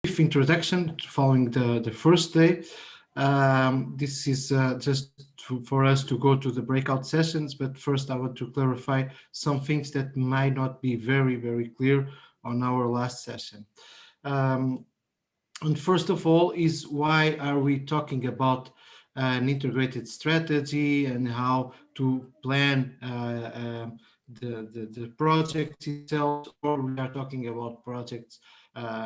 brief introduction following the first day. This is just for us to go to the breakout sessions, but first I want to clarify some things that might not be very clear on our last session. And first of all is, why are we talking about an integrated strategy and how to plan the project itself, or we are talking about projects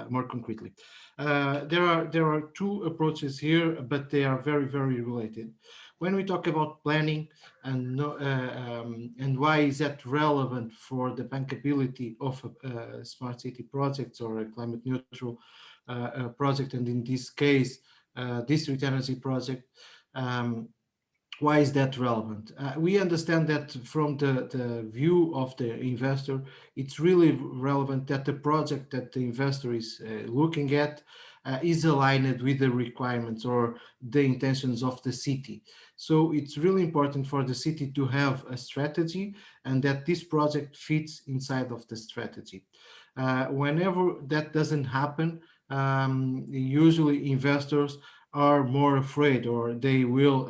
more concretely? There are two approaches here, but they are very related. When we talk about planning and why is that relevant for the bankability of a smart city projects or a climate neutral project, and in this case, district energy project, why is that relevant? We understand that from the view of the investor, it's really relevant that the project that the investor is looking at is aligned with the requirements or the intentions of the city. So it's really important for the city to have a strategy and that this project fits inside of the strategy. Whenever that doesn't happen, usually investors are more afraid, or they will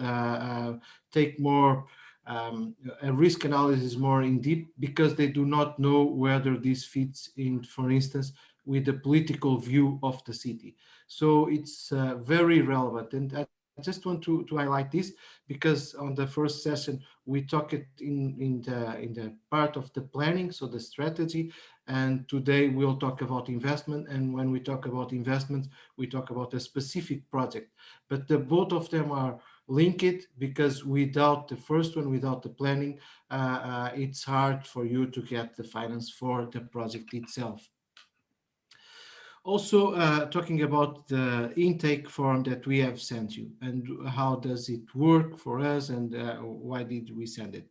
take more a risk analysis more in deep, because they do not know whether this fits in, for instance, with the political view of the city. So it's very relevant, and I just want to highlight this, because on the first session we talked it in the part of the planning, so the strategy, and today we'll talk about investment. And when we talk about investments, we talk about a specific project, but the both of them are linked, because without the first one, without the planning, it's hard for you to get the finance for the project itself. Also, talking about the intake form that we have sent you, and how does it work for us, and why did we send it?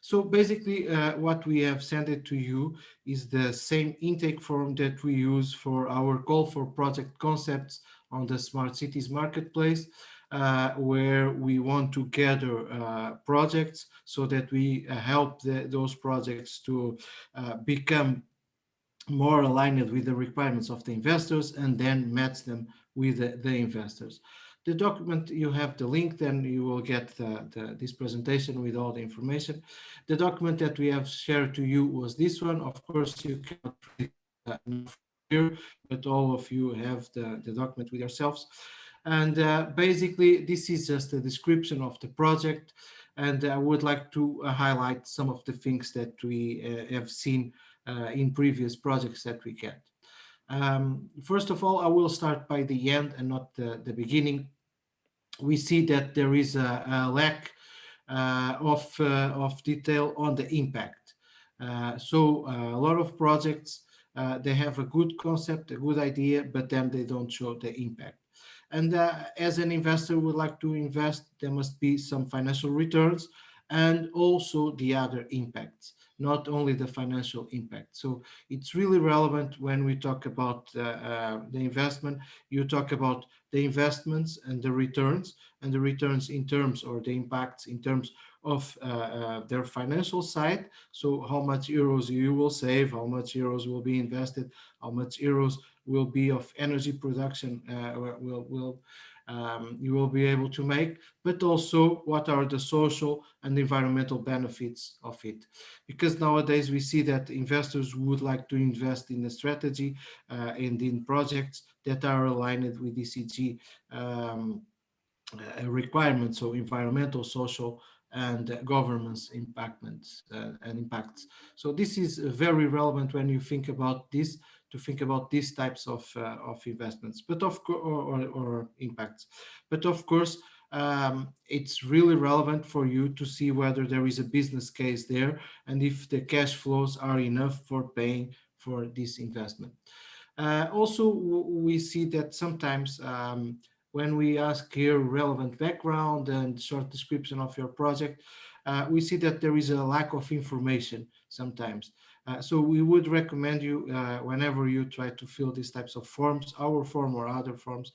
So basically, what we have sent it to you is the same intake form that we use for our call for project concepts on the Smart Cities Marketplace, where we want to gather projects so that we help those projects to become more aligned with the requirements of the investors, and then match them with the investors. The document, you have the link, then you will get this presentation with all the information. The document that we have shared to you was this one. Of course, you cannot read it here, but all of you have the document with yourselves. And basically, this is just a description of the project. And I would like to highlight some of the things that we have seen in previous projects that we get. First of all, I will start by the end and not the beginning. We see that there is a lack of detail on the impact. So a lot of projects, they have a good concept, a good idea, but then they don't show the impact. And as an investor would like to invest, there must be some financial returns and also the other impacts, not only the financial impact. So it's really relevant when we talk about the investment. You talk about the investments and the returns in terms, or the impacts in terms of their financial side. So how much euros you will save, how much euros will be invested, how much euros will be of energy production you will be able to make, but also what are the social and environmental benefits of it. Because nowadays we see that investors would like to invest in a strategy and in projects that are aligned with ESG requirements, so environmental, social, and governance and impacts. So this is very relevant when you think about this, to think about these types of investments, but or impacts. But of course, it's really relevant for you to see whether there is a business case there, and if the cash flows are enough for paying for this investment. Also, we see that sometimes when we ask here relevant background and short description of your project, we see that there is a lack of information sometimes. So we would recommend you, whenever you try to fill these types of forms, our form or other forms,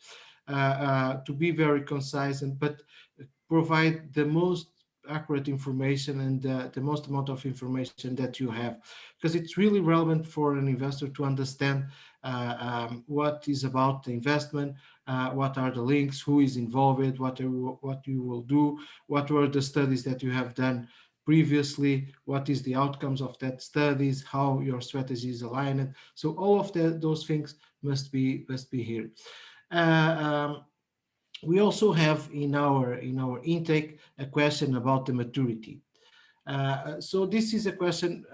to be very concise, but provide the most accurate information and the most amount of information that you have, because it's really relevant for an investor to understand what is about the investment, what are the links, who is involved, what you will do, what were the studies that you have done previously, what is the outcomes of that studies, how your strategy is aligned. So all of those things must be here. Uh, um, we also have in our intake a question about the maturity. So this is a question.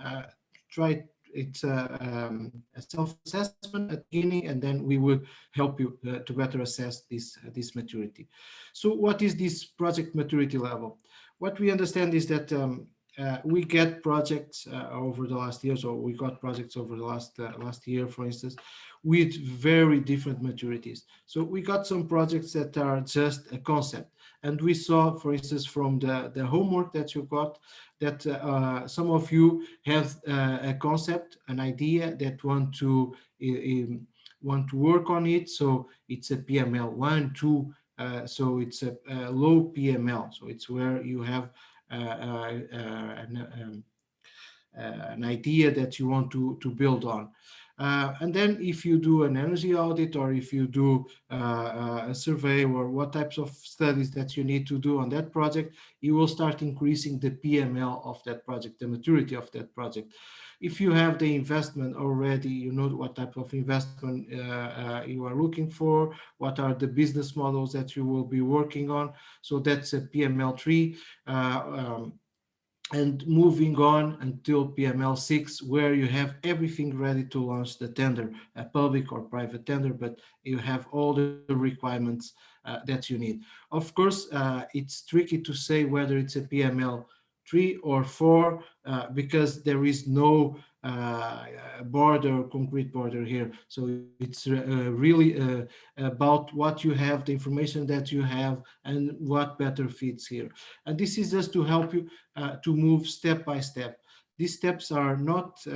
Try it's a self-assessment at the beginning, and then we will help you to better assess this maturity. So what is this project maturity level? What we understand is that we get projects over the last years, or we got projects over the last year, for instance, with very different maturities. So we got some projects that are just a concept, and we saw, for instance, from the homework that you got, that some of you have a concept, an idea that want to work on it. So it's a PML 1, 2. So it's a low PML. So it's where you have an idea that you want to build on. And then if you do an energy audit, or if you do a survey, or what types of studies that you need to do on that project, you will start increasing the PML of that project, the maturity of that project. If you have the investment already, you know what type of investment you are looking for, what are the business models that you will be working on. So that's a PML 3. And moving on until PML 6, where you have everything ready to launch the tender, a public or private tender, but you have all the requirements that you need. Of course, it's tricky to say whether it's a PML 3 or 4, because there is no border, concrete border here. So it's really about what you have, the information that you have, and what better fits here. And this is just to help you to move step by step. These steps are not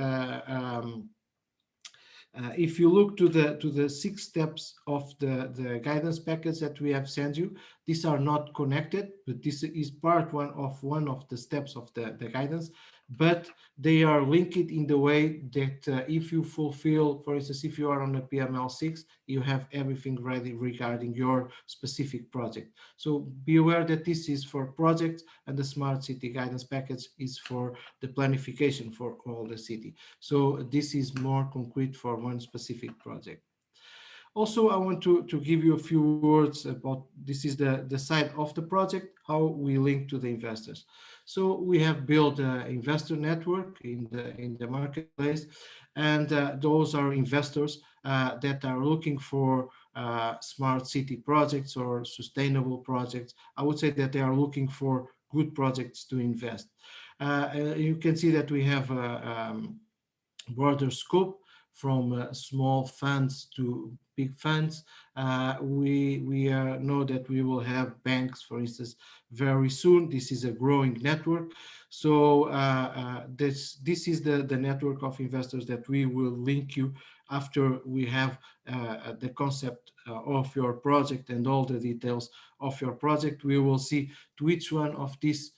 if you look to the 6 steps of the guidance package that we have sent you, these are not connected, but this is one of the steps of the guidance. But they are linked in the way that if you fulfill, for instance, if you are on a PML 6, you have everything ready regarding your specific project. So be aware that this is for projects, and the Smart City Guidance Package is for the planification for all the city. So this is more concrete for one specific project. Also, I want to give you a few words about, this is the side of the project, how we link to the investors. So we have built an investor network in the marketplace, and those are investors that are looking for smart city projects or sustainable projects. I would say that they are looking for good projects to invest. You can see that we have broader scope, from small funds to big funds. We know that we will have banks, for instance, very soon. This is a growing network. So this is the network of investors that we will link you after we have the concept of your project and all the details of your project. We will see to which one of these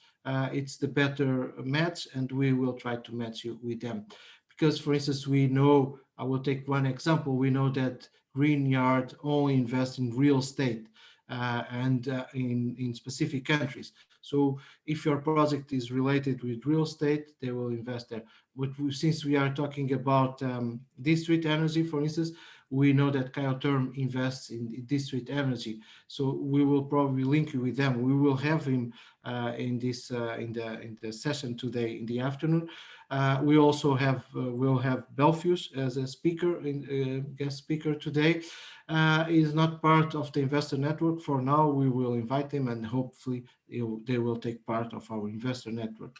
it's the better match, and we will try to match you with them. Because, for instance, we know, I will take one example, we know that Green Yard only invests in real estate and in specific countries. So if your project is related with real estate, they will invest there. But since we are talking about district energy, for instance, we know that Term invests in district energy. So we will probably link you with them. We will have him in the session today in the afternoon. We also will have Belfius as a speaker, guest speaker today. Is not part of the investor network for now. We will invite him, and hopefully they will take part of our investor network.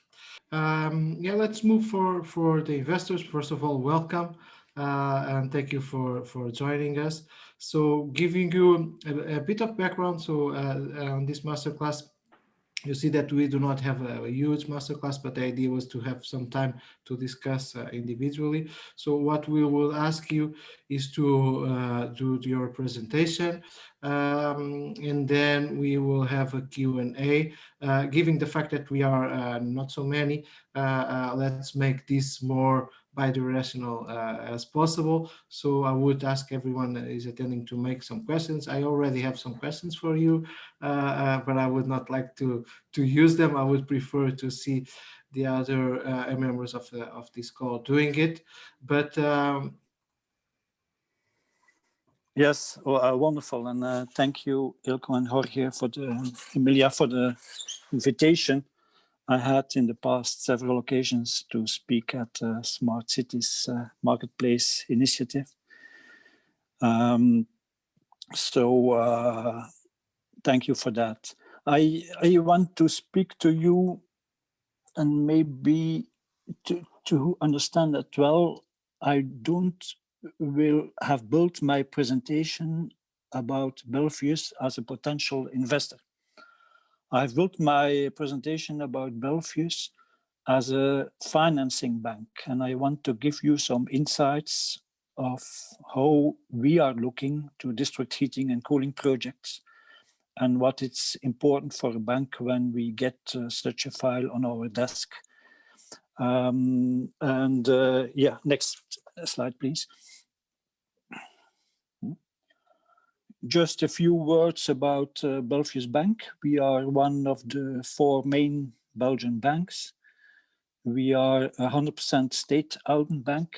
Yeah, let's move for the investors. First of all, welcome. And thank you for joining us. So giving you a bit of background. So on this masterclass, you see that we do not have a huge masterclass, but the idea was to have some time to discuss individually. So what we will ask you is to do your presentation, and then we will have a Q&A. Given the fact that we are not so many, let's make this more bi-directional as possible. So I would ask everyone that is attending to make some questions. I already have some questions for you, but I would not like to use them. I would prefer to see the other members of this call doing it. But yes, wonderful, and thank you, Ilko and Jorge, Emilia, for the invitation. I had in the past several occasions to speak at Smart Cities Marketplace initiative. So thank you for that. I want to speak to you, and maybe to understand that well, I will have built my presentation about Belfius as a potential investor. I've built my presentation about Belfius as a financing bank, and I want to give you some insights of how we are looking to district heating and cooling projects and what it's important for a bank when we get such a file on our desk. Yeah, next slide, please. Just a few words about Belfius Bank. We are one of the 4 main Belgian banks. We are a 100% state-owned bank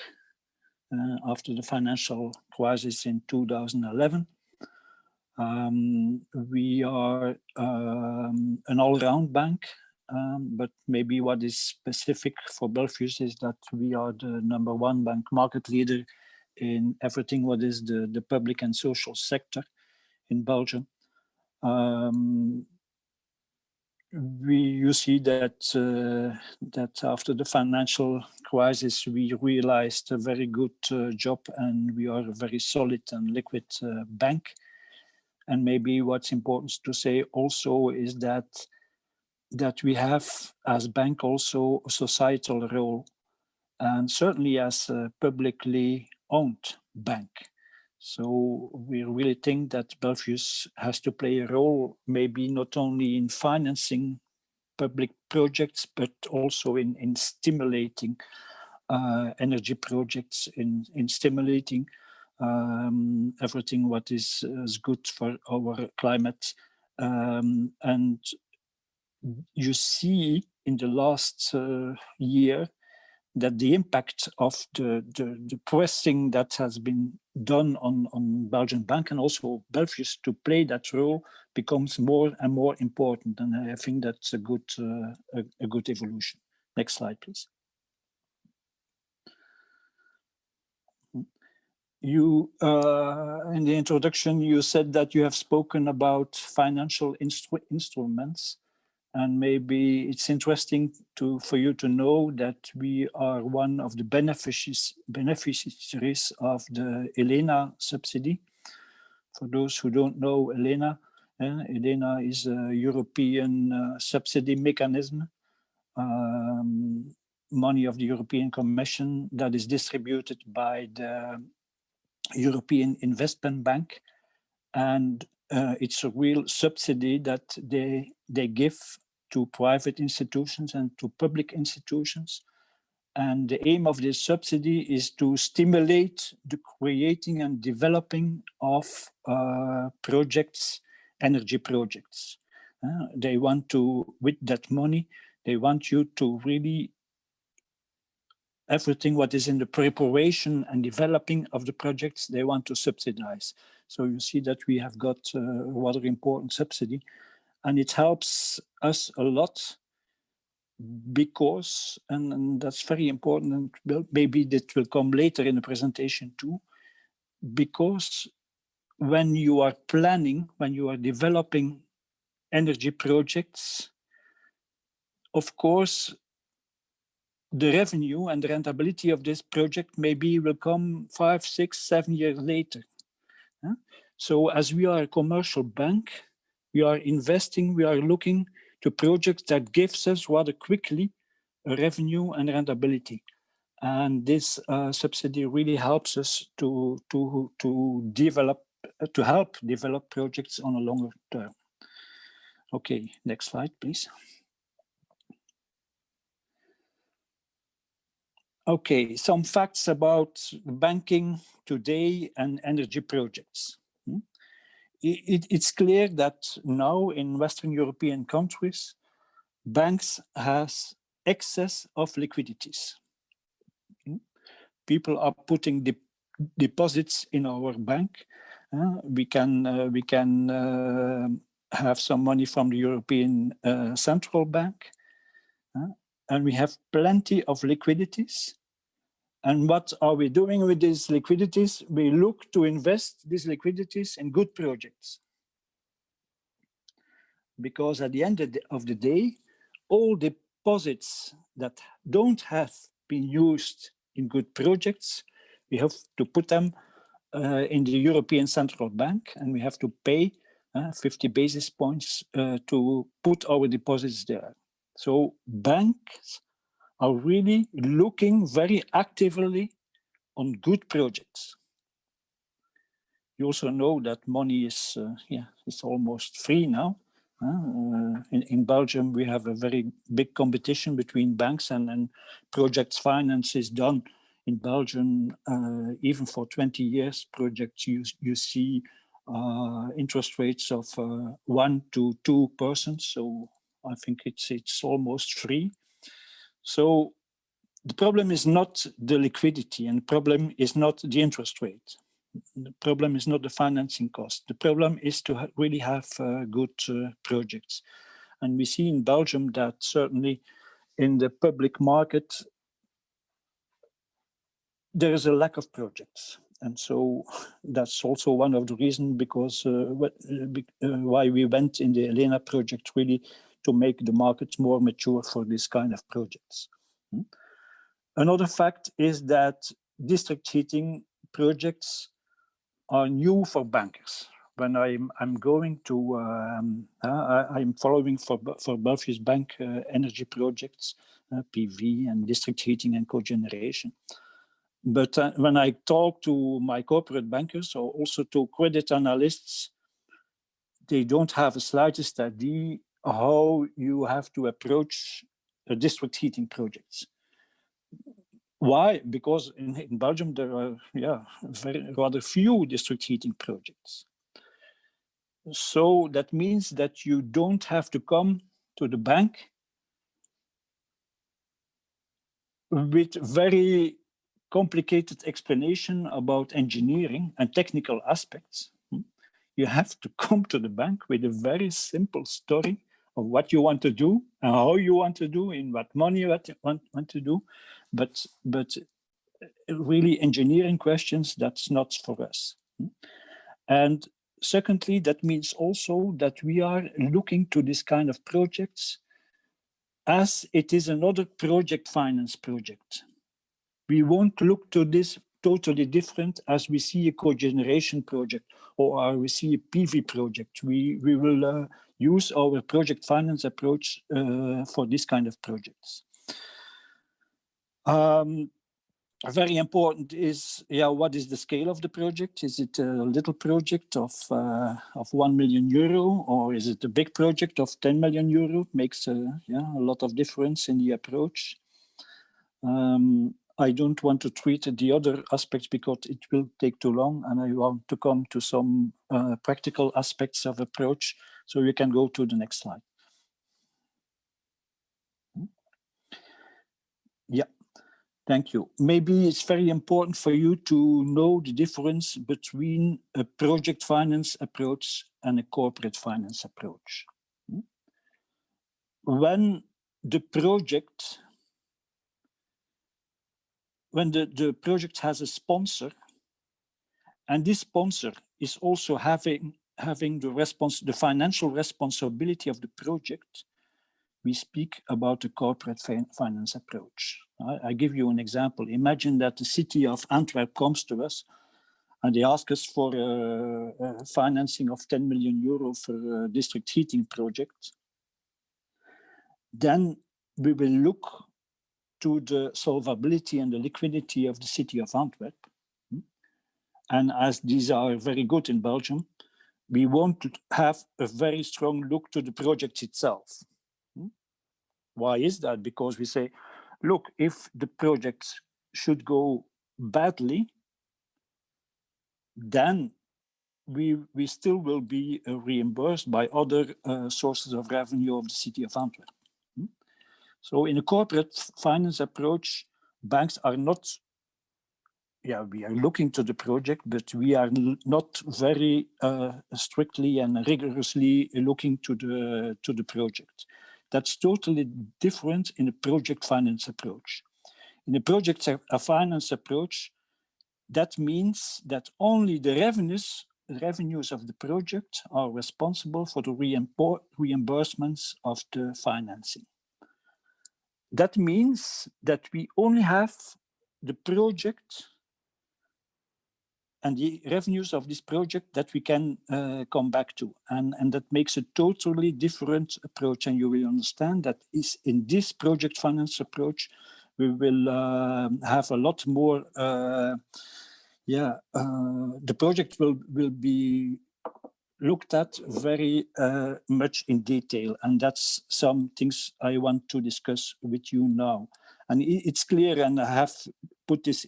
after the financial crisis in 2011. We are an all-round bank, but maybe what is specific for Belfius is that we are the #1 bank market leader in everything what is the public and social sector in Belgium. You see that after the financial crisis, we realized a very good job, and we are a very solid and liquid bank. And maybe what's important to say also is that we have as bank also a societal role, and certainly as a publicly owned bank. So we really think that Belfius has to play a role, maybe not only in financing public projects, but also in stimulating energy projects, in stimulating everything what is good for our climate. And you see in the last year that the impact of the pressing that has been done on Belgian bank and also Belfius to play that role becomes more and more important, and I think that's a good evolution. Next slide, please. You in the introduction you said that you have spoken about financial instruments. And maybe it's interesting for you to know that we are one of the beneficiaries of the ELENA subsidy. For those who don't know ELENA, ELENA is a European subsidy mechanism, money of the European Commission that is distributed by the European Investment Bank. And it's a real subsidy that they give to private institutions and to public institutions. And the aim of this subsidy is to stimulate the creating and developing of projects, energy projects. They want to, with that money, they want you to really everything what is in the preparation and developing of the projects, they want to subsidize. So you see that we have got a rather important subsidy, and it helps us a lot because, and that's very important, and maybe that will come later in the presentation too, because when you are planning, when you are developing energy projects, of course, the revenue and the rentability of this project maybe will come 5, 6, 7 years later. So as we are a commercial bank, we are investing, we are looking to projects that gives us rather quickly a revenue and rentability. And this subsidy really helps us to help develop projects on a longer term. Okay, next slide, please. Okay, some facts about banking today and energy projects. It's clear that now in Western European countries, banks has excess of liquidities. People are putting deposits in our bank. We can have some money from the European Central Bank, and we have plenty of liquidities. And what are we doing with these liquidities? We look to invest these liquidities in good projects. Because at the end of the day, all deposits that don't have been used in good projects, we have to put them in the European Central Bank, and we have to pay 50 basis points to put our deposits there. So banks are really looking very actively on good projects. You also know that money is it's almost free now. In Belgium, we have a very big competition between banks, and projects finance is done in Belgium even for 20 years. Projects you see interest rates of 1 to 2%. So I think it's almost free. So the problem is not the liquidity, and the problem is not the interest rate. The problem is not the financing cost. The problem is to really have good projects. And we see in Belgium that certainly in the public market, there is a lack of projects. And so that's also one of the reasons because why we went in the Elena project, really to make the market more mature for this kind of projects. Another fact is that district heating projects are new for bankers. When I'm going to, I'm following for Belfius Bank energy projects, PV and district heating and cogeneration. But when I talk to my corporate bankers or also to credit analysts, they don't have a slightest idea how you have to approach district heating projects. Why? Because in Belgium, there are rather few district heating projects. So that means that you don't have to come to the bank with very complicated explanation about engineering and technical aspects. You have to come to the bank with a very simple story of what you want to do and how you want to do, in what money you want to do. But really engineering questions, that's not for us. And secondly, that means also that we are looking to this kind of projects as it is another project finance project. We won't look to this totally different as we see a cogeneration project or we see a PV project. We will use our project finance approach for this kind of projects. Very important is, what is the scale of the project? Is it a little project of 1 million euro, or is it a big project of 10 million euro? Makes a lot of difference in the approach. I don't want to treat the other aspects because it will take too long, and I want to come to some practical aspects of approach. So you can go to the next slide. Yeah. Thank you. Maybe it's very important for you to know the difference between a project finance approach and a corporate finance approach. When the project has a sponsor, and this sponsor is also having the financial responsibility of the project, we speak about a corporate finance approach. I give you an example. Imagine that the city of Antwerp comes to us and they ask us for financing of 10 million euro for a district heating project. Then we will look to the solvability and the liquidity of the city of Antwerp. And as these are very good in Belgium, we want to have a very strong look to the project itself. Why is that? Because we say, look, if the project should go badly, then we still will be reimbursed by other sources of revenue of the city of Antwerp. So in a corporate finance approach, banks are not, we are looking to the project, but we are not very strictly and rigorously looking to the project. That's totally different in a project finance approach. In a project finance approach, that means that only the revenues of the project are responsible for the reimbursements of the financing. That means that we only have the project and the revenues of this project that we can come back to. And that makes a totally different approach. And you will understand that is in this project finance approach, we will have a lot more, the project will be looked at very much in detail. And that's some things I want to discuss with you now. And it's clear, and I have put this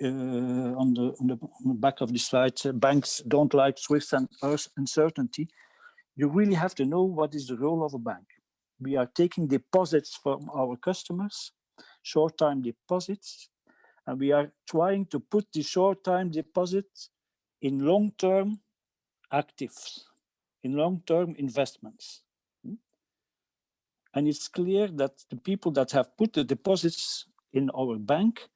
on the back of the slide, banks don't like risk and uncertainty. You really have to know what is the role of a bank. We are taking deposits from our customers, short-time deposits, and we are trying to put the short-time deposits in long-term actives, in long-term investments. And it's clear that the people that have put the deposits in our bank,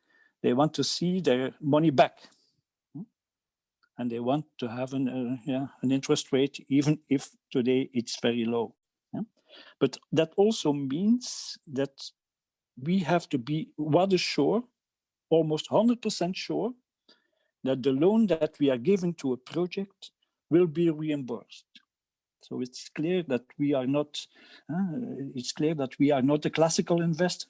they want to see their money back. And they want to have an interest rate, even if today it's very low. But that also means that we have to be rather sure, almost 100% sure, that the loan that we are giving to a project will be reimbursed. So it's clear that we are not. A classical investor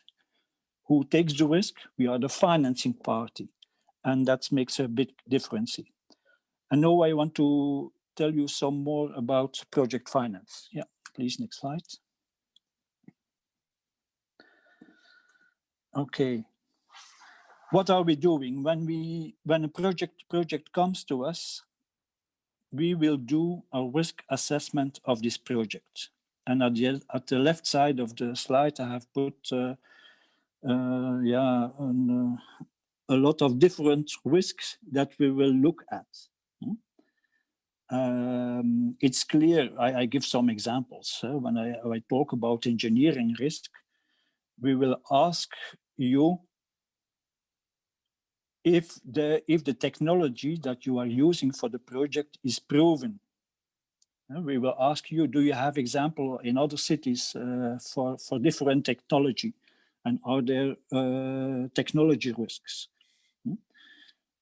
who takes the risk. We are the financing party, and that makes a big difference. And now I want to tell you some more about project finance. Yeah, please, next slide. Okay. What are we doing when a project comes to us? We will do a risk assessment of this project. And at the left side of the slide, I have put a lot of different risks that we will look at. It's clear, I give some examples. When I talk about engineering risk, we will ask you if the technology that you are using for the project is proven. We will ask you, do you have example in other cities for different technology? And are there technology risks?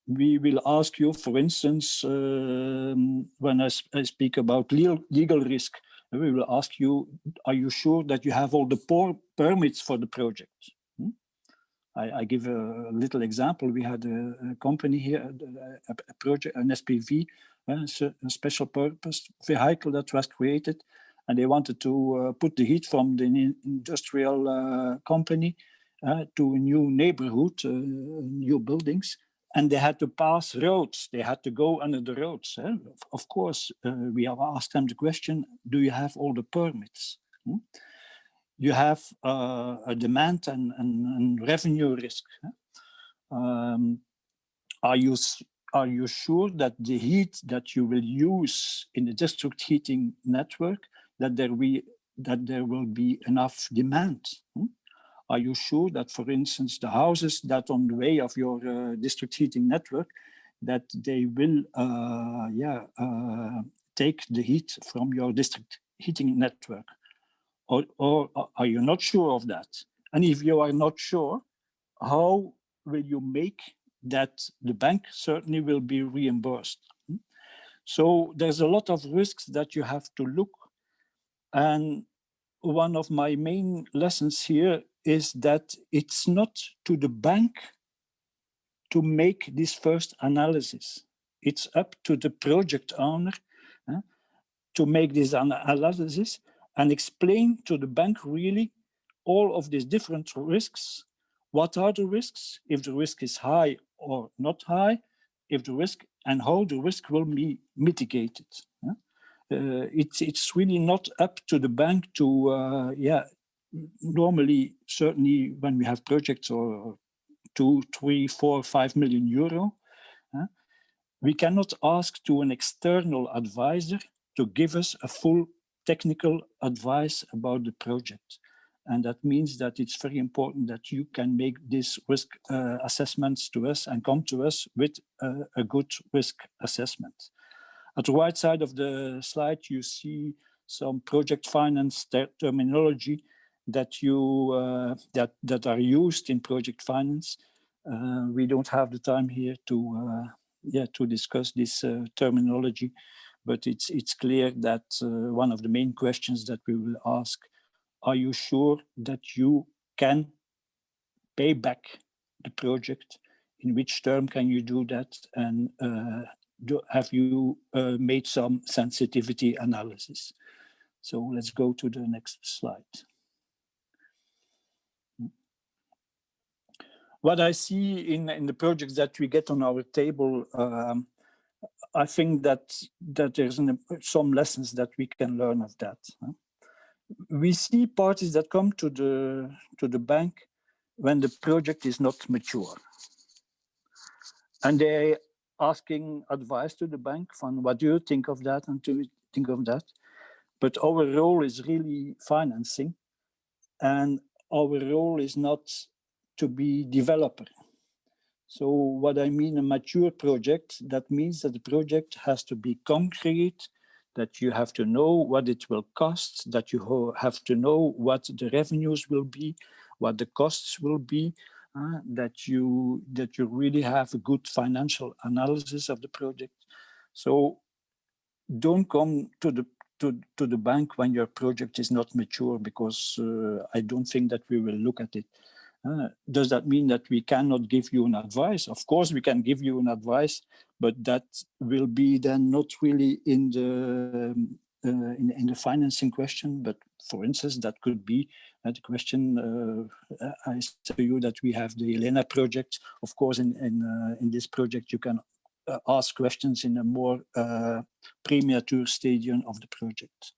We will ask you, for instance, when I speak about legal risk, we will ask you, are you sure that you have all the permits for the project? I give a little example. We had a company here, a project, an SPV, a special purpose vehicle that was created, and they wanted to put the heat from the industrial company to a new neighborhood, new buildings, and they had to pass roads. They had to go under the roads. Of course, we have asked them the question, do you have all the permits? You have a demand and revenue risk. Are you sure that the heat that you will use in the district heating network, that there will be enough demand? Are you sure that, for instance, the houses that on the way of your district heating network, that they will take the heat from your district heating network? Or are you not sure of that? And if you are not sure, how will you make that the bank certainly will be reimbursed? So there's a lot of risks that you have to look. And one of my main lessons here is that it's not to the bank to make this first analysis. It's up to the project owner to make this analysis and explain to the bank really all of these different risks, what are the risks, if the risk is high or not high, if the risk and how the risk will be mitigated. It's really not up to the bank to, normally, certainly when we have projects or 2, 3, 4, 5 million euro, we cannot ask to an external advisor to give us a full technical advice about the project. And that means that it's very important that you can make these risk assessments to us and come to us with a good risk assessment. At the right side of the slide, you see some project finance terminology that that are used in project finance. We don't have the time here to discuss this terminology, but it's clear that one of the main questions that we will ask: are you sure that you can pay back the project? In which term can you do that? And have you made some sensitivity analysis? So let's go to the next slide. What I see in the projects that we get on our table, I think that there's some lessons that we can learn of that. We see parties that come to the bank when the project is not mature, and they asking advice to the bank on what do you think of that and do you think of that. But our role is really financing, and our role is not to be developer. So what I mean, a mature project, that means that the project has to be concrete, that you have to know what it will cost, that you have to know what the revenues will be, what the costs will be, that you really have a good financial analysis of the project. So don't come to the bank when your project is not mature, because I don't think that we will look at it. Does that mean that we cannot give you an advice? Of course, we can give you an advice, but that will be then not really in the financing question. But for instance, that could be the question. I said to you that we have the Elena project. Of course, in this project, you can ask questions in a more premature stadium of the project.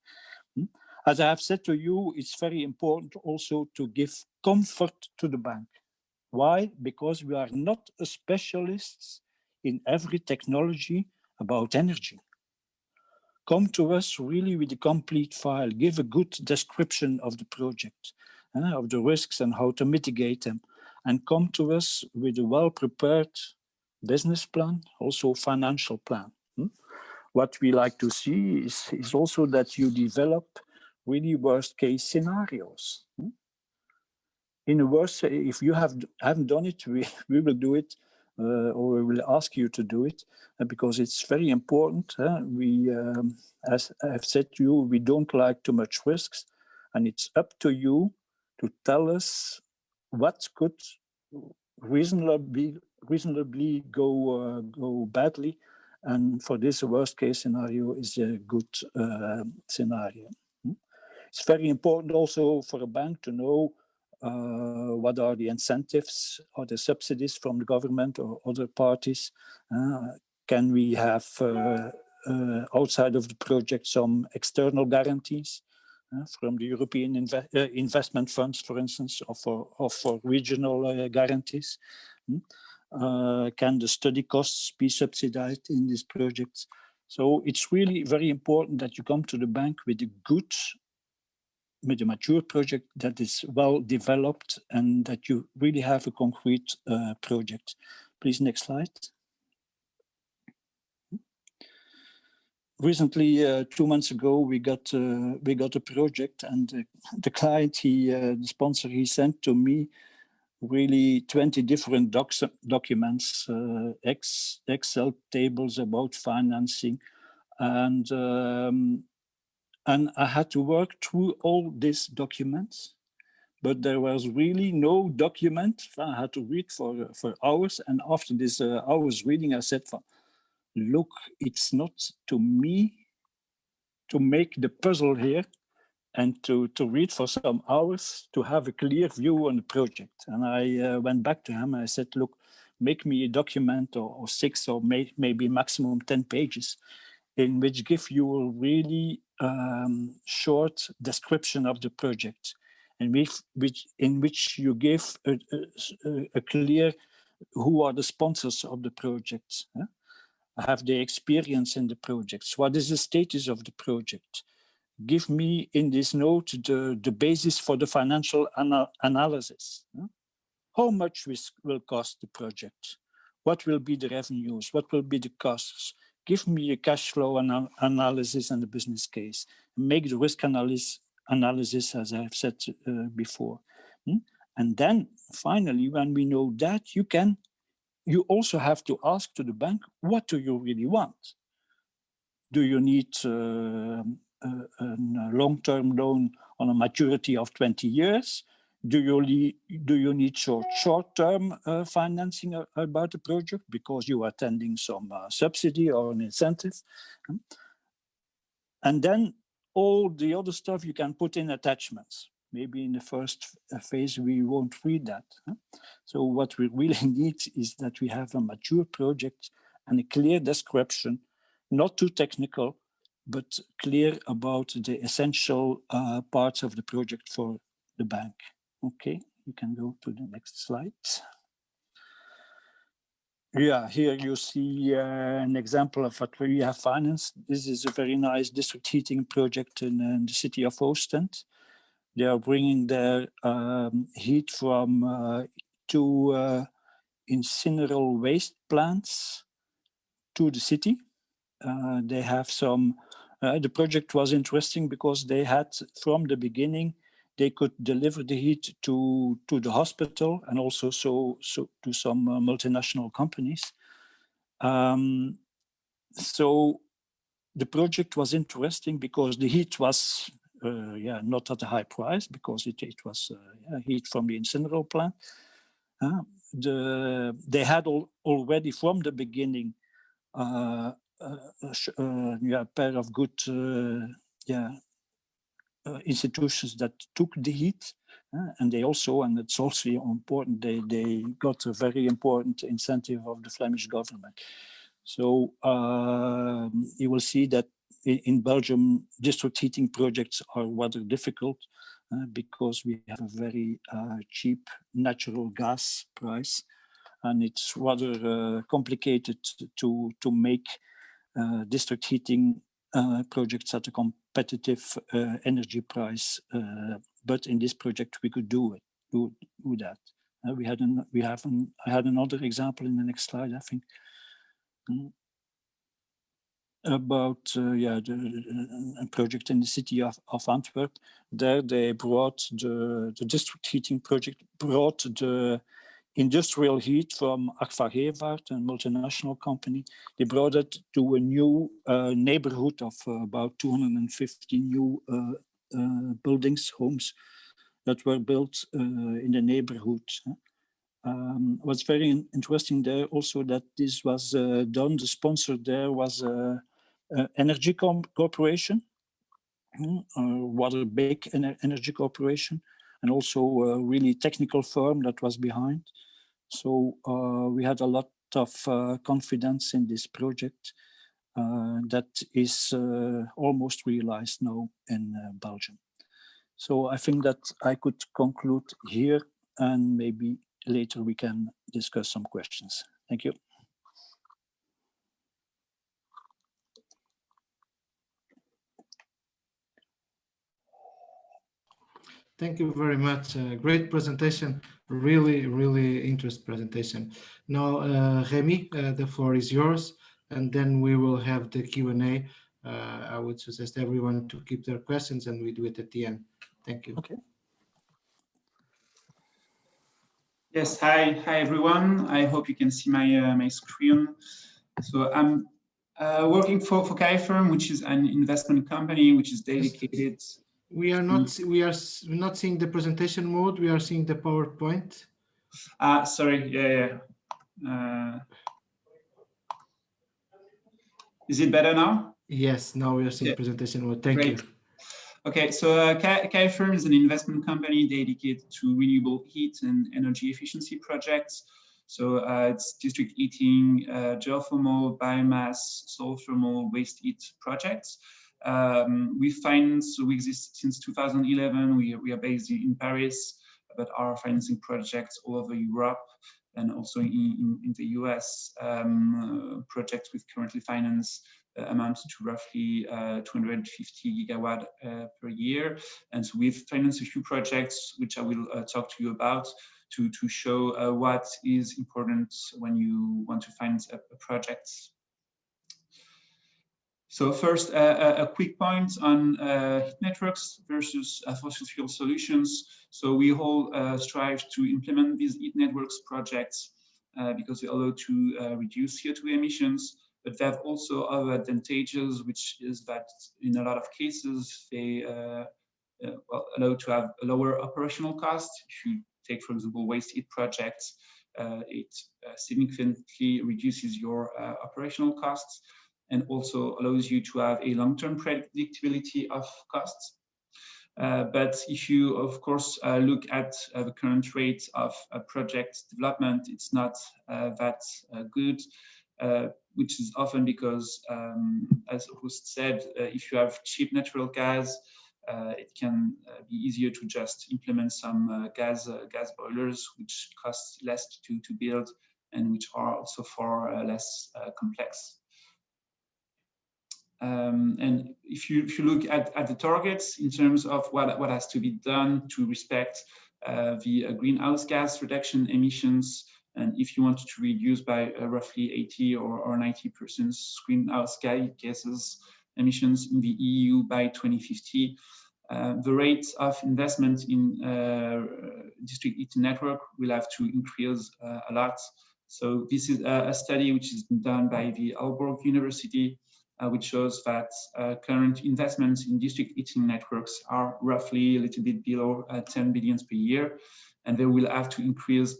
As I have said to you, it's very important also to give comfort to the bank. Why? Because we are not a specialist in every technology about energy. Come to us really with a complete file, give a good description of the project, of the risks and how to mitigate them, and come to us with a well-prepared business plan, also financial plan. What we like to see is also that you develop really worst case scenarios. In the worst, if you haven't done it, we will do it, or we will ask you to do it, because it's very important. We, as I've said to you, we don't like too much risks, and it's up to you to tell us what could reasonably go badly. And for this, a worst case scenario is a good scenario. It's very important also for a bank to know what are the incentives or the subsidies from the government or other parties. Can we have outside of the project some external guarantees from the European investment funds, for instance, or for regional guarantees? Can the study costs be subsidized in these projects? So it's really very important that you come to the bank with a mature project that is well developed and that you really have a concrete project. Please, next slide. Recently, 2 months ago, we got a project, and the client, the sponsor, he sent to me really 20 different documents, Excel tables about financing, and I had to work through all these documents, but there was really no document. I had to read for hours, and after this hours reading, I said, look, it's not to me to make the puzzle here, and to read for some hours to have a clear view on the project. And I went back to him and I said, look, make me a document or 6 or maybe maximum 10 pages in which give you a really short description of the project, and in which you give a clear who are the sponsors of the project, have they experience in the projects, what is the status of the project. Give me in this note the basis for the financial analysis. How much will cost the project? What will be the revenues? What will be the costs? Give me a cash flow analysis and the business case. Make the risk analysis, as I've said before. And then finally, when we know that, you also have to ask to the bank, what do you really want? Do you need a long-term loan on a maturity of 20 years? Do you need short-term financing about the project because you are attending some subsidy or an incentive? And then all the other stuff you can put in attachments. Maybe in the first phase we won't read that. So what we really need is that we have a mature project and a clear description, not too technical, but clear about the essential parts of the project for the bank. Okay, you can go to the next slide. Yeah, here you see an example of what we have financed. This is a very nice district heating project in the city of Ostend. They are bringing their heat from 2 incineral waste plants to the city. They have some, the project was interesting because they had, from the beginning, they could deliver the heat to the hospital and also so to some multinational companies. So the project was interesting because the heat was not at a high price because it was heat from the incineral plant. They had already from the beginning a pair of good institutions that took the heat, and they also, and it's also important, they got a very important incentive of the Flemish government. So you will see that in Belgium, district heating projects are rather difficult because we have a very cheap natural gas price, and it's rather complicated to make district heating projects at a competitive energy price. But in this project, we could do that. I had another example in the next slide, I think. About a project in the city of Antwerp. There they brought the district heating project, brought the industrial heat from Agfa Gevaert, a multinational company. They brought it to a new neighborhood of about 250 new buildings, homes that were built in the neighborhood. What's very interesting there also that this was done, the sponsor there was Energy Corporation, rather big energy corporation, and also a really technical firm that was behind. So we had a lot of confidence in this project that is almost realized now in Belgium. So I think that I could conclude here, and maybe later we can discuss some questions. Thank you. Thank you very much. Great presentation. Really, really interesting presentation. Now, Remy, the floor is yours, and then we will have the Q&A. I would suggest everyone to keep their questions, and we do it at the end. Thank you. Okay. Yes, hi everyone. I hope you can see my screen. So I'm working for KAI-Firm, which is an investment company which is dedicated. We are not seeing the presentation mode. We are seeing the PowerPoint. Sorry. Yeah. Is it better now? Yes, now we are seeing presentation mode. Thank you. Okay, so Firm is an investment company dedicated to renewable heat and energy efficiency projects. So it's district heating, geothermal, biomass, solar thermal, waste heat projects. We exist since 2011. We are based in Paris, but are financing projects all over Europe and also in the US. Projects with currently finance amounts to roughly 250 gigawatt per year. And so we've financed a few projects, which I will talk to you about to show what is important when you want to finance a project. So first, a quick point on heat networks versus fossil fuel solutions. So we all strive to implement these heat networks projects because they allow to reduce CO2 emissions, but they have also other advantages, which is that in a lot of cases, they allow to have a lower operational cost. If you take, for example, waste heat projects, it significantly reduces your operational costs, and also allows you to have a long-term predictability of costs. But if you, of course, look at the current rate of project development, it's not that good, which is often because, as Horst said, if you have cheap natural gas, it can be easier to just implement some gas boilers, which cost less to build and which are also far less complex. And if you look at the targets in terms of what has to be done to respect the greenhouse gas reduction emissions, and if you want to reduce by roughly 80 or 90% greenhouse gases emissions in the EU by 2050, the rate of investment in district heating network will have to increase a lot. So this is a study which has been done by the Aalborg University, which shows that current investments in district heating networks are roughly a little bit below 10 billion per year, and they will have to increase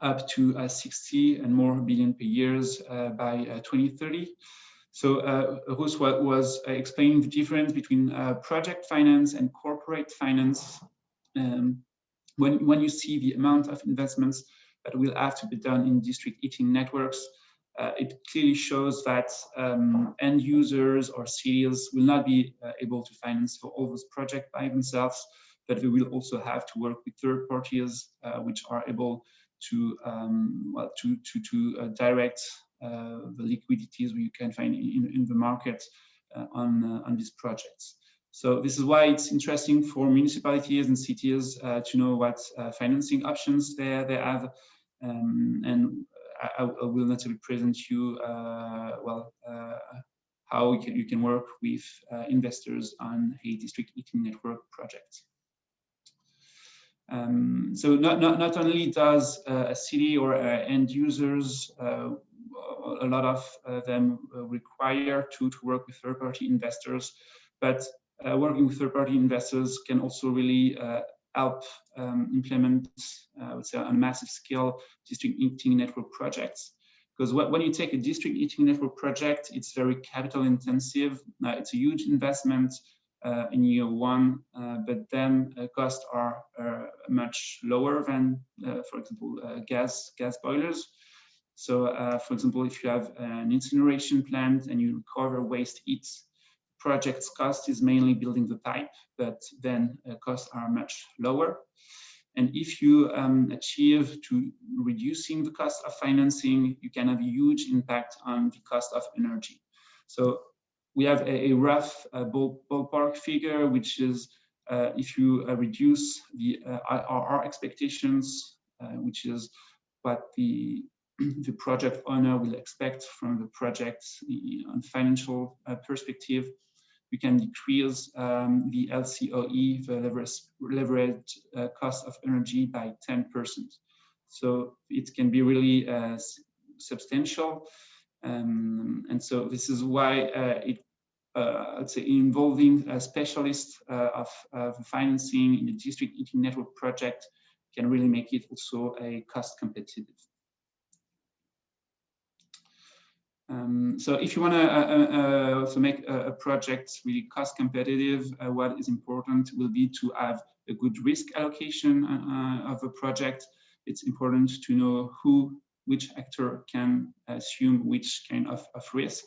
up to 60 and more billion per year by 2030. So Roos was explaining the difference between project finance and corporate finance. When you see the amount of investments that will have to be done in district heating networks, it clearly shows that end users or cities will not be able to finance for all those projects by themselves, but they will also have to work with third parties which are able to direct the liquidities you can find in the market on these projects. So this is why it's interesting for municipalities and cities to know what financing options they have, and I will naturally present you how you can work with investors on a district heating network project. So not only does a city or end users, a lot of them require to work with third-party investors, but working with third-party investors can also really help implement, I would say, on a massive scale, district heating network projects. Because when you take a district heating network project, it's very capital intensive. It's a huge investment in year one, but then costs are much lower than, for example, gas boilers. So, for example, if you have an incineration plant and you recover waste heat, project's cost is mainly building the pipe, but then costs are much lower. And if you achieve to reducing the cost of financing, you can have a huge impact on the cost of energy. So we have a rough ballpark figure, which is if you reduce the IRR expectations, which is what the project owner will expect from the project on financial perspective, we can decrease the LCOE, the leverage cost of energy, by 10%. So it can be really substantial. And so this is why I'd say involving a specialist of financing in the district heating network project can really make it also a cost competitive. So if you want to also make a project really cost competitive, what is important will be to have a good risk allocation of a project. It's important to know which actor can assume which kind of risk,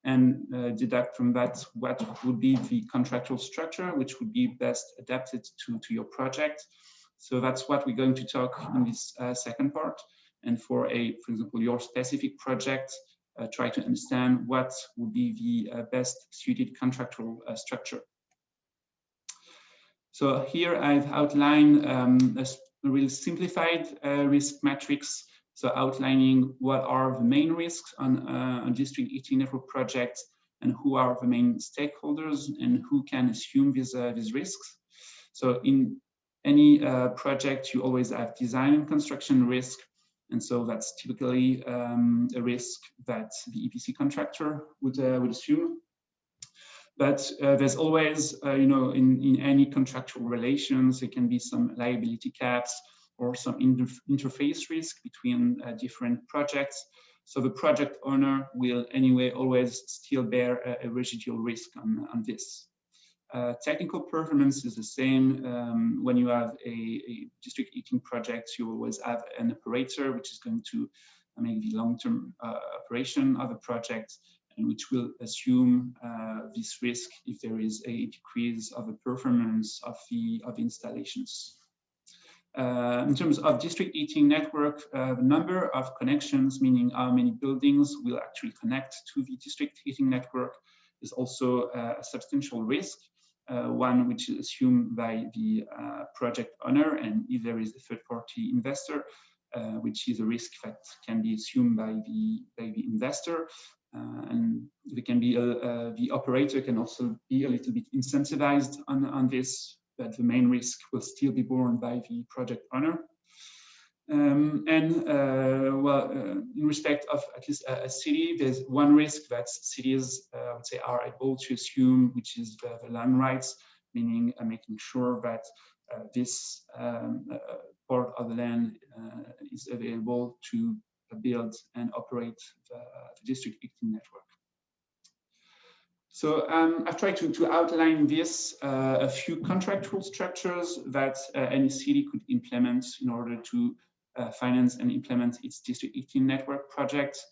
and deduct from that what would be the contractual structure which would be best adapted to your project. So that's what we're going to talk in this second part. And for example, your specific project, try to understand what would be the best suited contractual structure. So here I've outlined a really simplified risk matrix. So outlining what are the main risks on district heating network projects, and who are the main stakeholders, and who can assume these risks. So in any project, you always have design and construction risk. And so that's typically a risk that the EPC contractor would assume. But there's always, in any contractual relations, there can be some liability caps or some interface risk between different projects. So the project owner will anyway always still bear a residual risk on this. Technical performance is the same. When you have a district heating project, you always have an operator which is going to make the long-term operation of the project, and which will assume this risk if there is a decrease of the performance of the installations. In terms of district heating network, the number of connections, meaning how many buildings will actually connect to the district heating network, is also a substantial risk, one which is assumed by the project owner, and if there is a third-party investor, which is a risk that can be assumed by the investor. And there can be the operator can also be a little bit incentivized on this, but the main risk will still be borne by the project owner. In respect of at least a city, there's one risk that cities, I would say, are able to assume, which is the land rights, meaning making sure that this part of the land is available to build and operate the district heating network. So I've tried to outline this, a few contractual structures that any city could implement in order to finance and implement its district heating network project.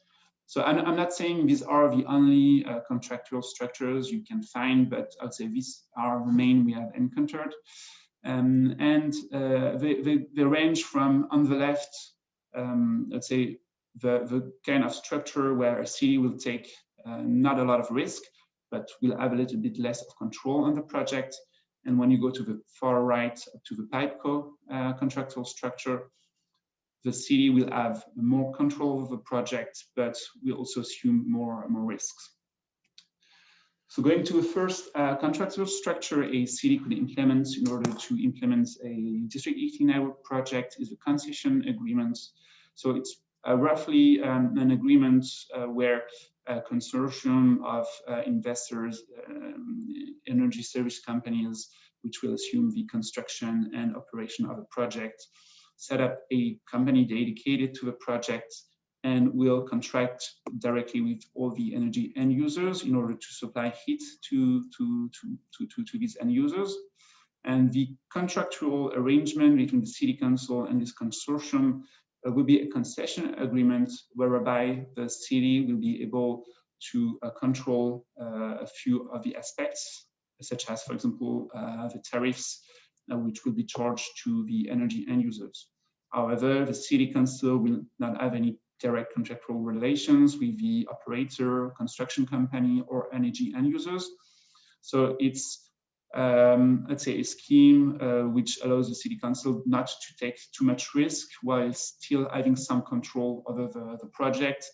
So I'm not saying these are the only contractual structures you can find, but I'd say these are the main we have encountered. They range from, on the left, let's say, the kind of structure where a city will take not a lot of risk, but will have a little bit less of control on the project. And when you go to the far right, to the PipeCo contractual structure, the city will have more control of the project, but will also assume more risks. So going to the first contractual structure a city could implement in order to implement a district heating network project is a concession agreement. So it's roughly an agreement where a consortium of investors, energy service companies, which will assume the construction and operation of a project, set up a company dedicated to the project and will contract directly with all the energy end users in order to supply heat to these end users. And the contractual arrangement between the city council and this consortium will be a concession agreement whereby the city will be able to control a few of the aspects, such as, for example, the tariffs which will be charged to the energy end users. However, the city council will not have any direct contractual relations with the operator, construction company, or energy end users. So it's, let's say, a scheme which allows the city council not to take too much risk while still having some control over the project,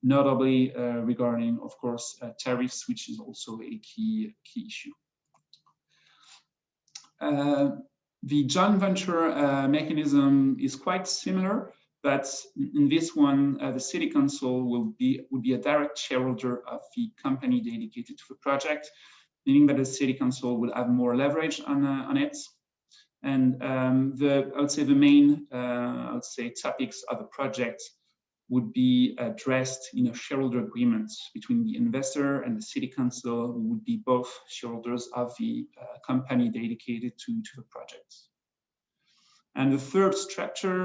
notably regarding, of course, tariffs, which is also a key issue. The joint venture mechanism is quite similar, but in this one, the city council would be a direct shareholder of the company dedicated to the project, meaning that the city council will have more leverage on it. And I would say the main topics of the project would be addressed in a shareholder agreement between the investor and the city council, who would be both shareholders of the company dedicated to the project. And the third structure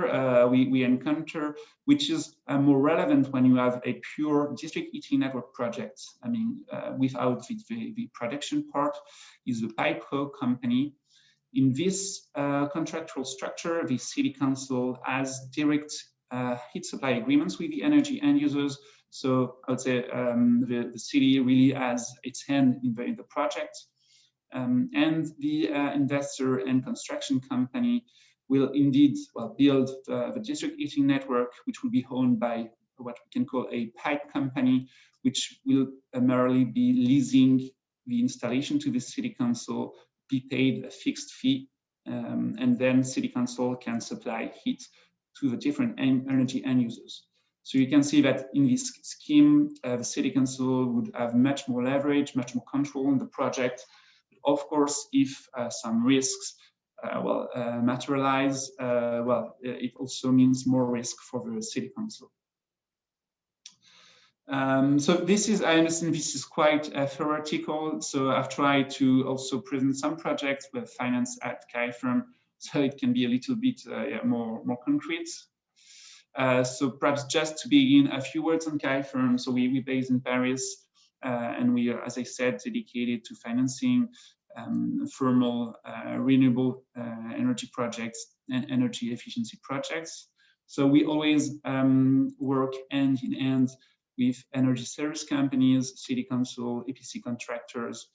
we encounter, which is more relevant when you have a pure district heating network project, I mean, without the production part, is the pipeco company. In this contractual structure, the city council has direct heat supply agreements with the energy end users. So I would say the city really has its hand in the project. And the investor and construction company will indeed build the district heating network, which will be owned by what we can call a pipe company, which will merely be leasing the installation to the city council, be paid a fixed fee, and then city council can supply heat to the different energy end users. So you can see that in this scheme, the city council would have much more leverage, much more control on the project. Of course, if some risks materialize, it also means more risk for the city council. So this is, I understand this is quite theoretical. So I've tried to also present some projects with finance at KFIRM, so it can be a little bit more concrete. So perhaps just to begin, a few words on KFIRM. So we're based in Paris, and we are, as I said, dedicated to financing thermal, renewable energy projects and energy efficiency projects. So we always work hand in hand with energy service companies, city council, EPC contractors.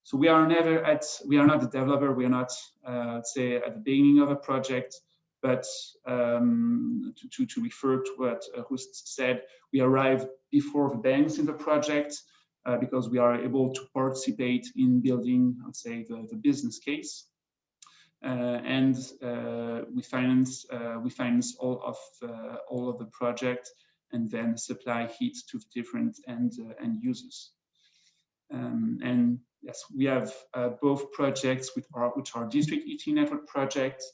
So we are not the developer, we are not, let's say, at the beginning of a project, but to refer to what Rust said, we arrive before the banks in the project because we are able to participate in building, let's say, the business case. And we finance all of the project and then supply heat to the different end users. And yes, we have both projects which are district heating network projects,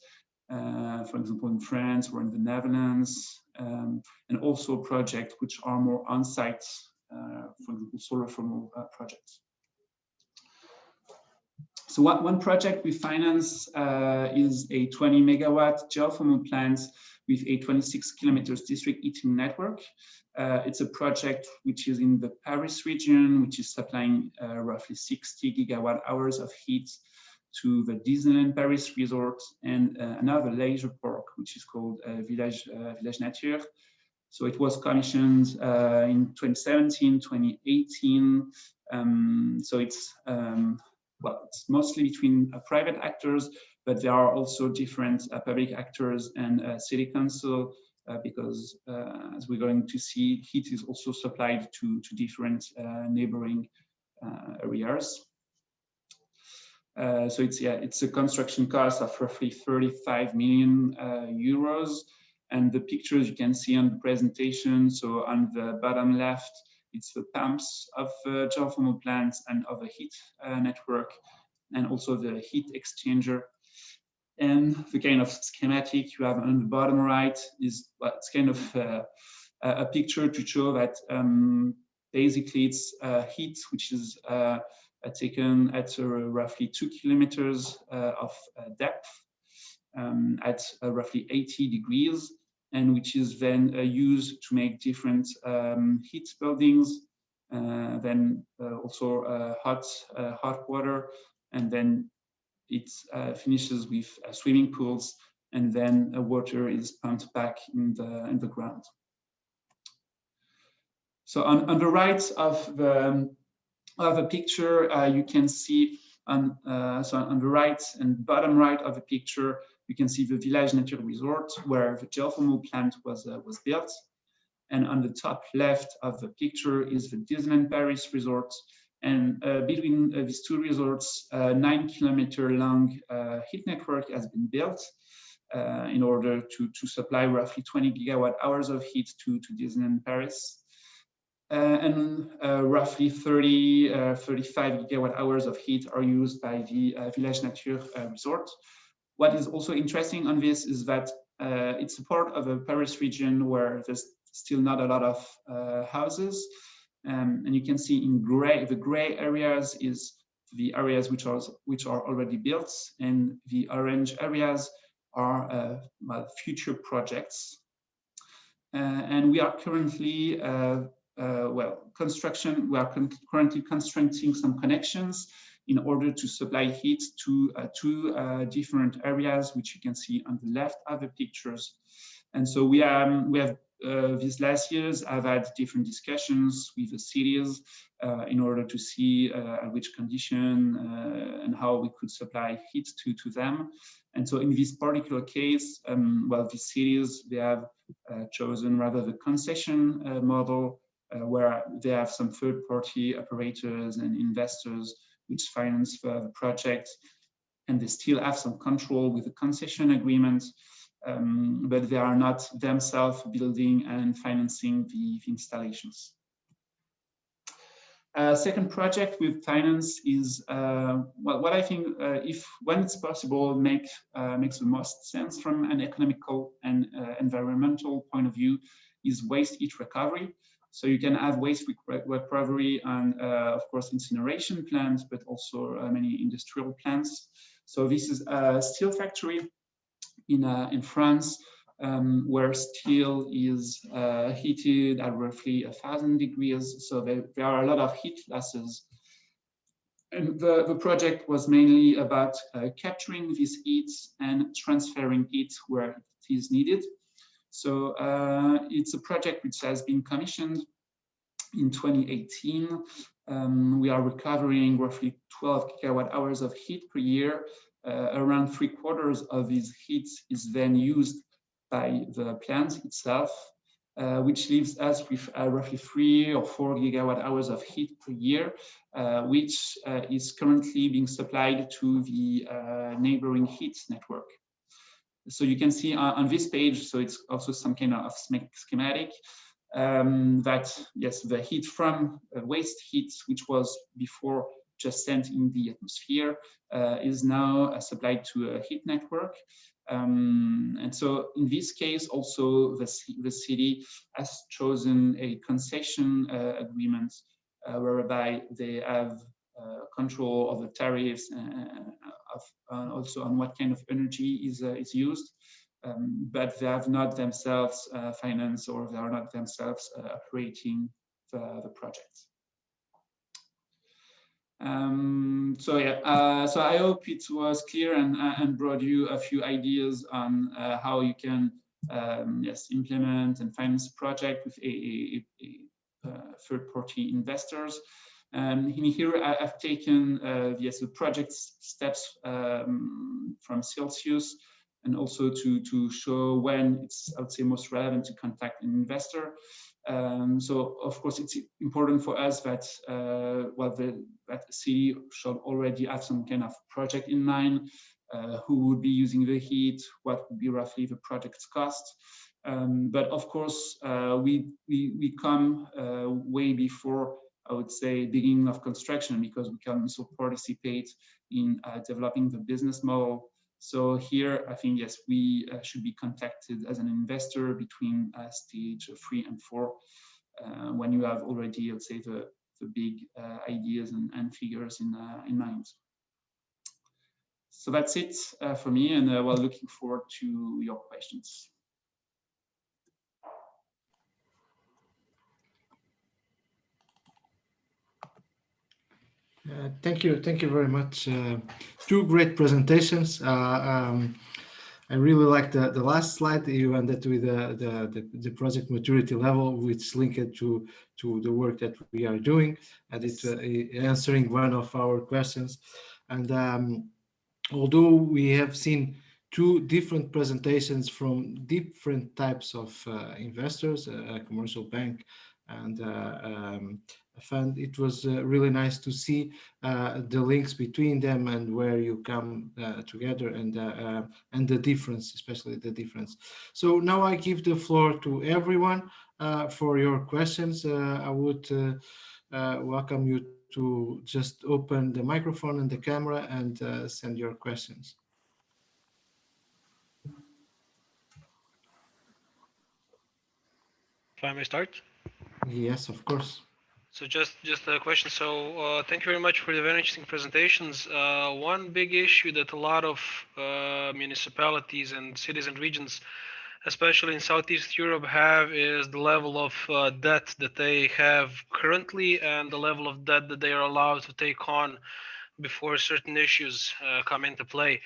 for example, in France or in the Netherlands, and also projects which are more on-site, for example, solar thermal projects. So one project we finance is a 20 megawatt geothermal plant with a 26 kilometers district heating network. It's a project which is in the Paris region, which is supplying roughly 60 gigawatt hours of heat to the Disneyland Paris resort and another leisure park, which is called Village Nature. So it was commissioned in 2017, 2018. So it's it's mostly between private actors, but there are also different public actors and city council, because as we're going to see, heat is also supplied to different neighboring areas. So it's a construction cost of roughly 35 million euros. And the pictures you can see on the presentation, so on the bottom left, it's the pumps of geothermal plants and of the heat network, and also the heat exchanger. And the kind of schematic you have on the bottom right is it's kind of a picture to show that basically it's heat which is taken at roughly 2 kilometers of depth at roughly 80 degrees, and which is then used to make different heat buildings, then also hot water, and then it finishes with swimming pools, and then water is pumped back in the ground. So on the right of the picture, you can see on the right and bottom right of the picture, you can see the Village Nature resort where the geothermal plant was built. And on the top left of the picture is the Disneyland Paris resort. And between these two resorts, 9-kilometer long heat network has been built in order to supply roughly 20 gigawatt hours of heat to Disneyland Paris. And roughly 35 gigawatt hours of heat are used by the Village Nature resort. What is also interesting on this is that it's a part of a Paris region where there's still not a lot of houses. And you can see in gray, the gray areas is the areas which are already built, and the orange areas are well, future projects. And we are currently we are currently constructing some connections in order to supply heat to two different areas, which you can see on the left of the pictures. And so we have these last years, I've had different discussions with the cities in order to see at which condition and how we could supply heat to them. And so in this particular case, well, the cities, they have chosen rather the concession model, where they have some third-party operators and investors which finance the project, and they still have some control with the concession agreement, but they are not themselves building and financing the installations. Second project with finance is what I think, when it's possible, makes the most sense from an economical and environmental point of view, is waste heat recovery. So you can have waste recovery and, of course, incineration plants, but also many industrial plants. So this is a steel factory in France, where steel is heated at roughly 1,000 degrees. So there are a lot of heat losses. And the project was mainly about capturing this heat and transferring it where it is needed. So it's a project which has been commissioned in 2018. We are recovering roughly 12 gigawatt hours of heat per year. Around 3/4 of this heat is then used by the plant itself, which leaves us with roughly 3 or 4 gigawatt hours of heat per year, which is currently being supplied to the neighboring heat network. So you can see on this page, so it's also some kind of schematic, that yes, the heat from waste heat, which was before just sent in the atmosphere, is now supplied to a heat network. And so in this case, also the city has chosen a concession agreement whereby they have control of the tariffs, also on what kind of energy is used, but they have not themselves financed, or they are not themselves operating the project. So yeah, so I hope it was clear and brought you a few ideas on how you can yes, implement and finance a project with a third-party investors. In here, I've taken yes, the project steps from Celsius, and also to show when it's, I would say, most relevant to contact an investor. So of course it's important for us that well, that the city should already have some kind of project in mind, who would be using the heat, what would be roughly the project's cost. But of course we come way before, I would say, beginning of construction, because we can also participate in developing the business model. So here, I think, yes, we should be contacted as an investor between stage 3 and 4, when you have already, let's say, the big ideas and figures in mind. So that's it for me, and we're looking forward to your questions. Thank you very much. Two great presentations. I really like the last slide that you ended with the project maturity level, which linked to the work that we are doing, and it's answering one of our questions. And although we have seen two different presentations from different types of investors, a commercial bank and a fund, it was really nice to see the links between them and where you come together, and the difference, especially the difference. So now I give the floor to everyone for your questions. I would welcome you to just open the microphone and the camera and send your questions. If I may start. Yes, of course. So just a question. So thank you very much for the very interesting presentations. One big issue that a lot of municipalities and cities and regions, especially in Southeast Europe, have is the level of debt that they have currently and the level of debt that they are allowed to take on before certain issues come into play.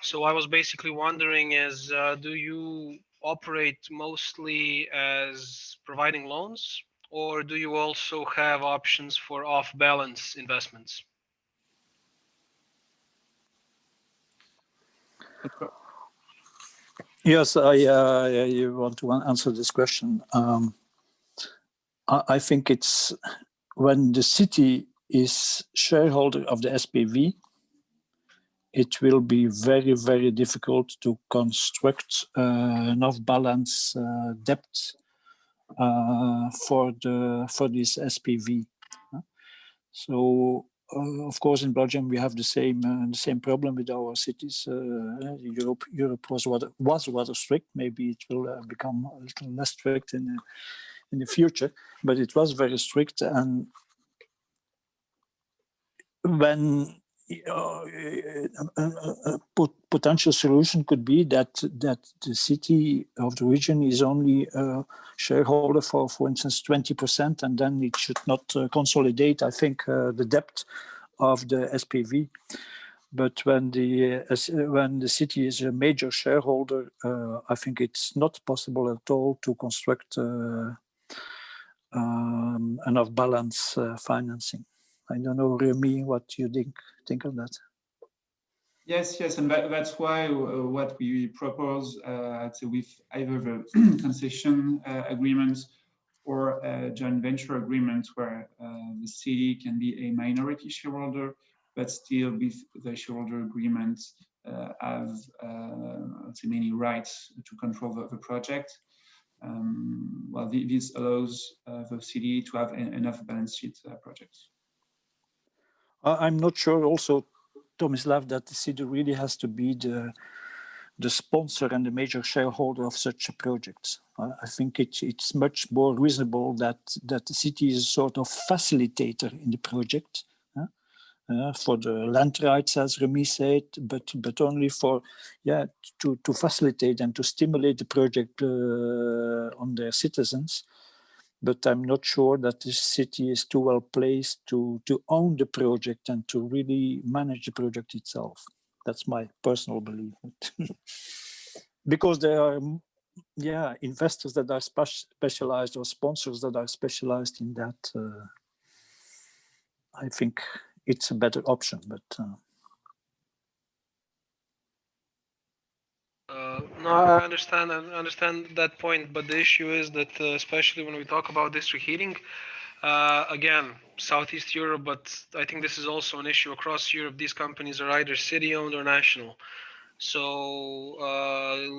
So I was basically wondering is, do you operate mostly as providing loans, or do you also have options for off-balance investments? Yes, you want to answer this question. I think it's when the city is shareholder of the SPV, it will be very, very difficult to construct an off-balance debt for this SPV. So, of course, in Belgium we have the same problem with our cities. Europe was rather strict. Maybe it will become a little less strict in the future, but it was very strict. And when a potential solution could be that the city of the region is only a shareholder for instance, 20%, and then it should not consolidate, I think, the debt of the SPV. But when the city is a major shareholder, I think it's not possible at all to construct an off-balance financing. I don't know, Remy, what you think of that. Yes, and that's why what we propose with either the concession agreements or a joint venture agreement where the city can be a minority shareholder, but still with the shareholder agreement have many rights to control the project. Well, this allows the city to have enough balance sheet projects. I'm not sure also, Tomislav, that the city really has to be the sponsor and the major shareholder of such a project. I think it's much more reasonable that the city is a sort of facilitator in the project for the land rights, as Remy said, but only for to facilitate and to stimulate the project on their citizens. But I'm not sure that the city is too well placed to own the project and to really manage the project itself. That's my personal belief. Because there are investors that are specialized or sponsors that are specialized in that. I think it's a better option, but no, I understand that point, but the issue is that especially when we talk about district heating, again, Southeast Europe, but I think this is also an issue across Europe. These companies are either city-owned or national. So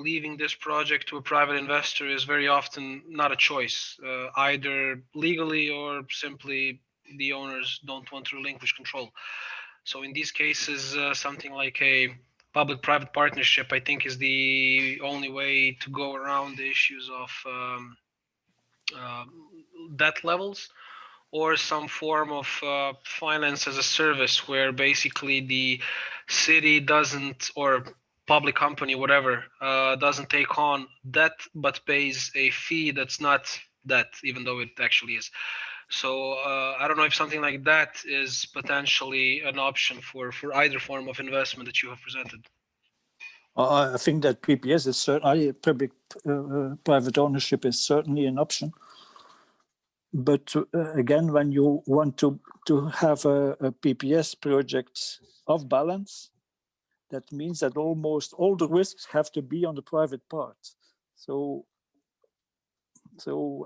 leaving this project to a private investor is very often not a choice, either legally or simply the owners don't want to relinquish control. So in these cases, something like a public-private partnership, I think, is the only way to go around the issues of debt levels, or some form of finance as a service where basically the city doesn't, or public company, whatever, doesn't take on debt but pays a fee that's not debt, even though it actually is. So I don't know if something like that is potentially an option for either form of investment that you have presented. I think that PPS is certainly public-private ownership is certainly an option. But again, when you want to have a PPS project off balance, that means that almost all the risks have to be on the private part. So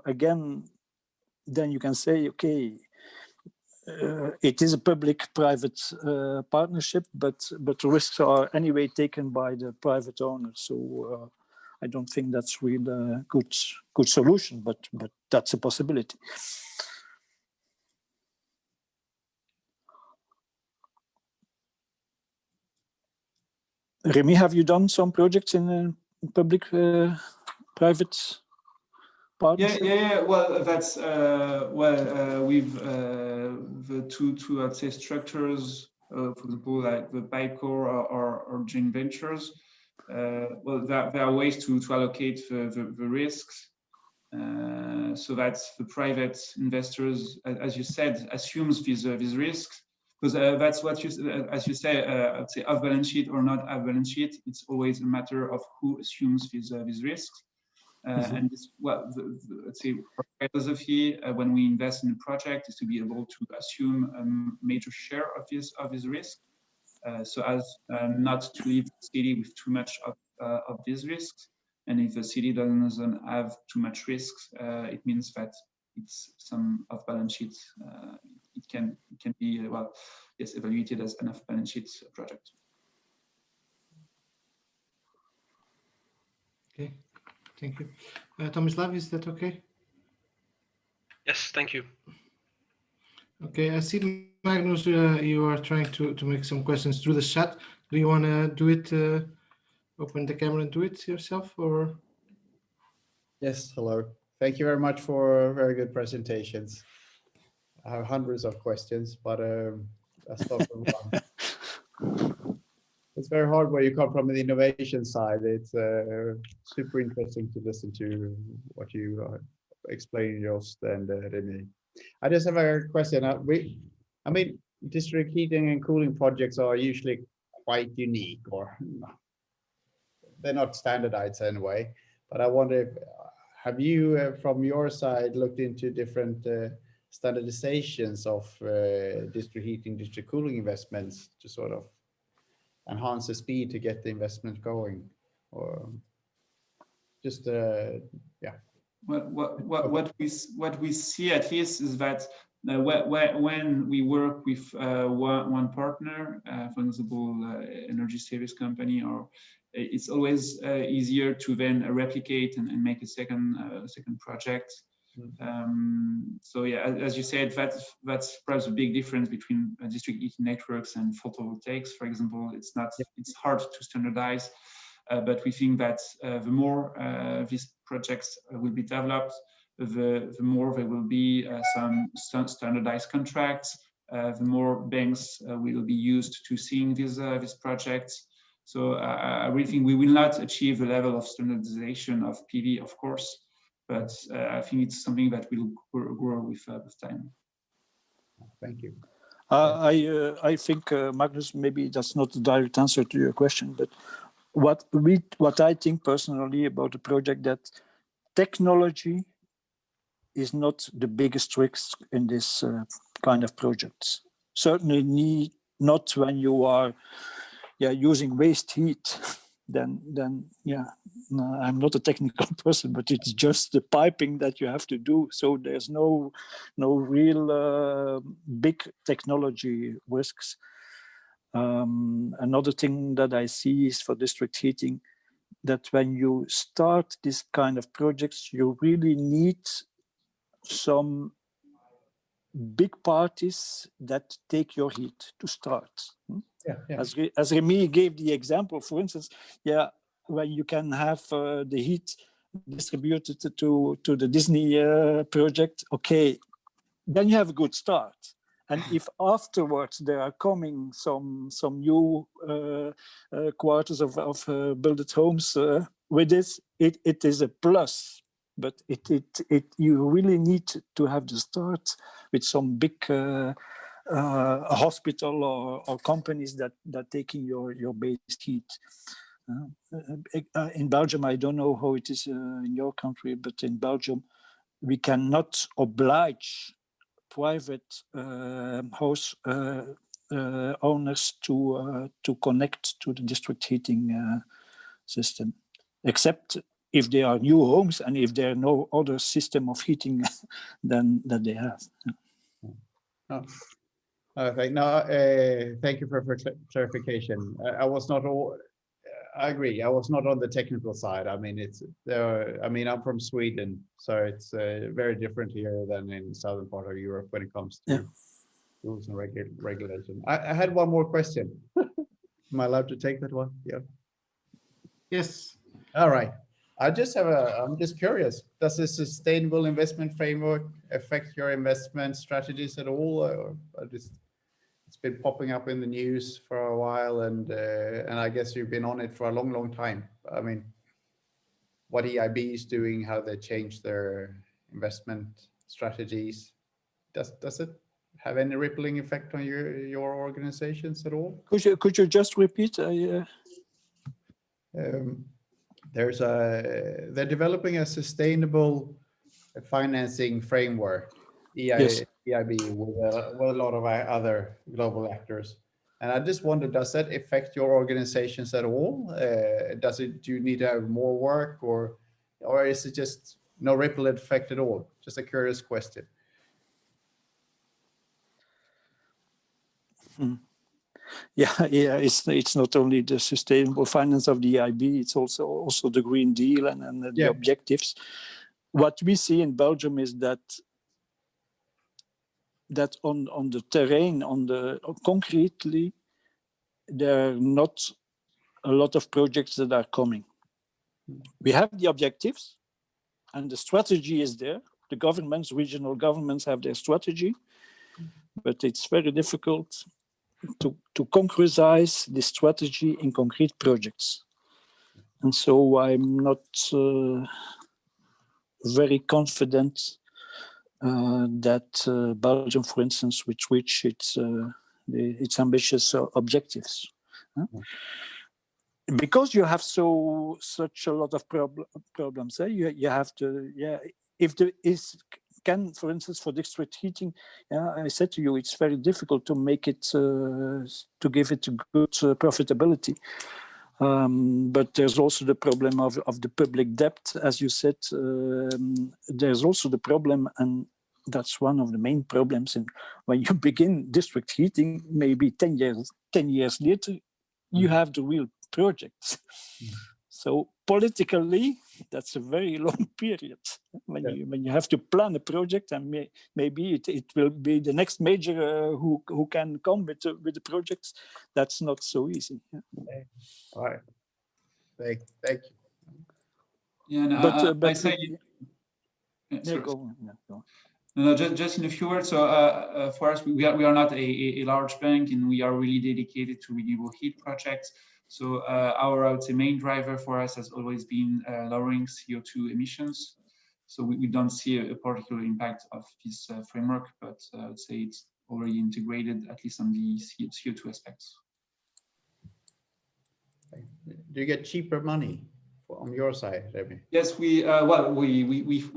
again, then you can say, okay, it is a public-private partnership, but the risks are anyway taken by the private owner. So I don't think that's really a good solution, but that's a possibility. Remy, have you done some projects in public-private partnership? Yeah. Well, that's with the two I'd say structures, for example, like the PipeCore or joint ventures. Well, there are ways to allocate the risks. So that's the private investors, as you said, assumes these risks, because that's what as you say, I'd say off balance sheet or not off balance sheet. It's always a matter of who assumes these risks. And this, well, let's say our philosophy when we invest in a project is to be able to assume a major share of this risk, so as not to leave the city with too much of these risks. And if the city doesn't have too much risks, it means that it's some off balance sheet. It can be well, yes, evaluated as an off balance sheet project. Okay. Thank you. Tomislav, is that okay? Yes, thank you. Okay, I see, Magnus, you are trying to make some questions through the chat. Do you want to do it, open the camera and do it yourself, or? Yes, hello. Thank you very much for very good presentations. I have hundreds of questions, but I'll start from one. It's very hard where you come from the innovation side. It's super interesting to listen to what you explain, Jost and Remy. I just have a question. I mean, district heating and cooling projects are usually quite unique, or they're not standardized anyway. But I wonder if, have you, from your side, looked into different standardizations of district heating, district cooling investments to sort of enhance the speed to get the investment going, or just yeah. What we see at least is that when we work with one partner, for example, energy service company, or it's always easier to then replicate and make a second project. So yeah, as you said, that's perhaps a big difference between district heating networks and photovoltaics. For example, it's hard to standardize, but we think that the more these projects will be developed, the more there will be some standardized contracts. The more banks will be used to seeing these projects. So I really think we will not achieve the level of standardization of PV, of course, but I think it's something that will grow with time. Thank you. I think, Magnus, maybe that's not a direct answer to your question, but what I think personally about the project, that technology is not the biggest risk in this kind of projects. Certainly not when you are using waste heat. Then yeah, no, I'm not a technical person, but it's just the piping that you have to do. So there's no real big technology risks. Another thing that I see is for district heating, that when you start this kind of projects, you really need some big parties that take your heat to start. Yeah. As Remy gave the example, for instance, when you can have the heat distributed to the Disney project, okay, then you have a good start. And if afterwards there are coming some new quarters of built homes with this, it is a plus. But you really need to have the start with some big hospital or companies that taking your base heat. In Belgium, I don't know how it is in your country, but in Belgium, we cannot oblige private house owners to connect to the district heating system, except if they are new homes and if there are no other system of heating than that they have. Oh. Okay. No, thank you for clarification. I agree. I was not on the technical side. I mean, I'm from Sweden, so it's very different here than in southern part of Europe when it comes to rules and regulation. I had one more question. Am I allowed to take that one? Yeah. Yes. All right. I'm just curious, does the sustainable investment framework affect your investment strategies at all? Or just, it's been popping up in the news for a while, and I guess you've been on it for a long, long time. I mean, what EIB is doing, how they change their investment strategies, does it have any rippling effect on your organizations at all? Could you just repeat? They're developing a sustainable financing framework, Yes. EIB, with a lot of other global actors. And I just wonder, does that affect your organizations at all? Do you need to have more work, or is it just no ripple effect at all? Just a curious question. Yeah, it's not only the sustainable finance of the EIB, it's also the Green Deal and the objectives. What we see in Belgium is that on the terrain, concretely, there are not a lot of projects that are coming. We have the objectives, and the strategy is there. The governments, regional governments have their strategy, but it's very difficult to concretize the strategy in concrete projects. And so I'm not very confident that Belgium, for instance, will reach its ambitious objectives. Because you have such a lot of problems. You have to, if there can, for instance, for district heating, I said to you, it's very difficult to make it, to give it a good profitability. But there's also the problem of the public debt, as you said. There's also the problem, and that's one of the main problems. And when you begin district heating, maybe 10 years later, you have the real projects. So politically, that's a very long period when you have to plan a project, and maybe it will be the next major who can come with the projects. That's not so easy. All right. Thank you. Yeah, no, but I say. Go on. No, just in a few words. So for us, we are not a large bank, and we are really dedicated to renewable heat projects. So our, I would say, main driver for us has always been lowering CO2 emissions. So we don't see a particular impact of this framework, but I would say it's already integrated, at least on the CO2 aspects. Do you get cheaper money on your side, Remy? Yes, we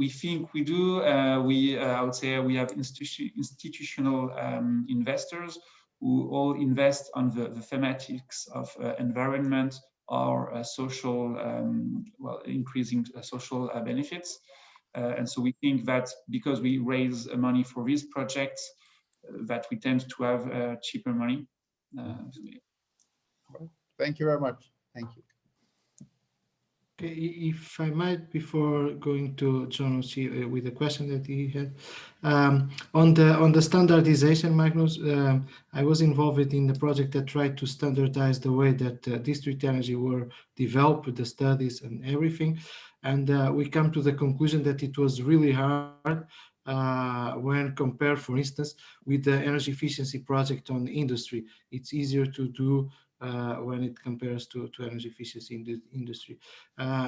think we do. I would say we have institutional investors who all invest on the thematics of environment or social, increasing social benefits. And so we think that because we raise money for these projects, that we tend to have cheaper money. Thank you very much. Thank you. Okay, if I might, before going to John with the question that he had, on the standardization, Magnus, I was involved in the project that tried to standardize the way that district energy were developed, the studies and everything, and we come to the conclusion that it was really hard when compared, for instance, with the energy efficiency project on industry. It's easier to do when it compares to energy efficiency in the industry,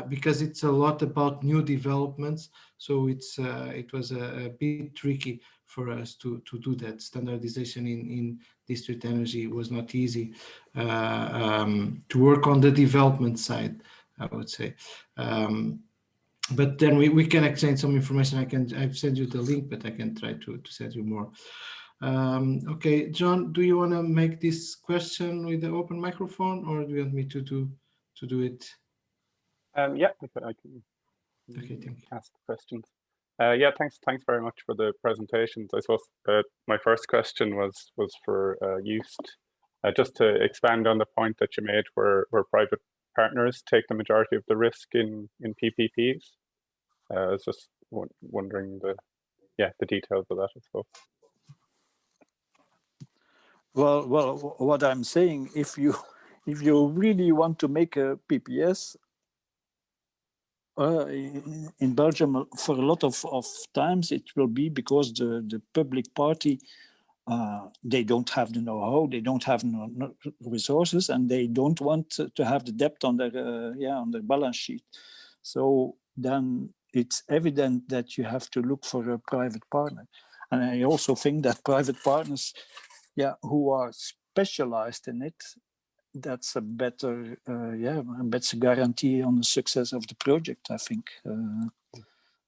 because it's a lot about new developments. So it was a bit tricky for us to do that. Standardization in district energy was not easy to work on the development side, I would say. But then we can exchange some information. I've sent you the link, but I can try to send you more. Okay, John, do you want to make this question with the open microphone, or do you want me to do it? Yeah, I can. Okay, thank you. Ask questions. Yeah, thanks very much for the presentations. I suppose my first question was for Joost, just to expand on the point that you made, where private partners take the majority of the risk in PPPs. I was just wondering the details of that, I suppose. Well, what I'm saying, if you really want to make a PPS, In Belgium, for a lot of times, it will be because the public party, they don't have the know-how, they don't have no resources, and they don't want to have the debt on their balance sheet. So then it's evident that you have to look for a private partner. And I also think that private partners, who are specialized in it, that's a better guarantee on the success of the project, I think.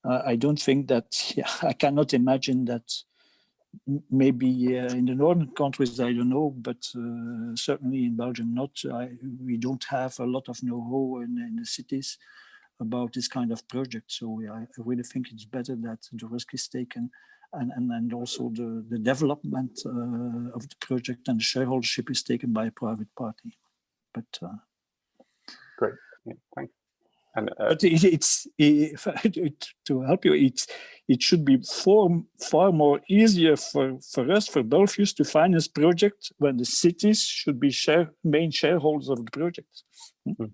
I don't think that, I cannot imagine that maybe in the northern countries, I don't know, but certainly in Belgium not. We don't have a lot of know-how in the cities about this kind of project. So I really think it's better that the risk is taken and also the development of the project and the shareholdership is taken by a private party. But great, thanks. And but to help you, it should be far more easier for us, for Belfius, to finance projects when the cities should be main shareholders of the project. Okay.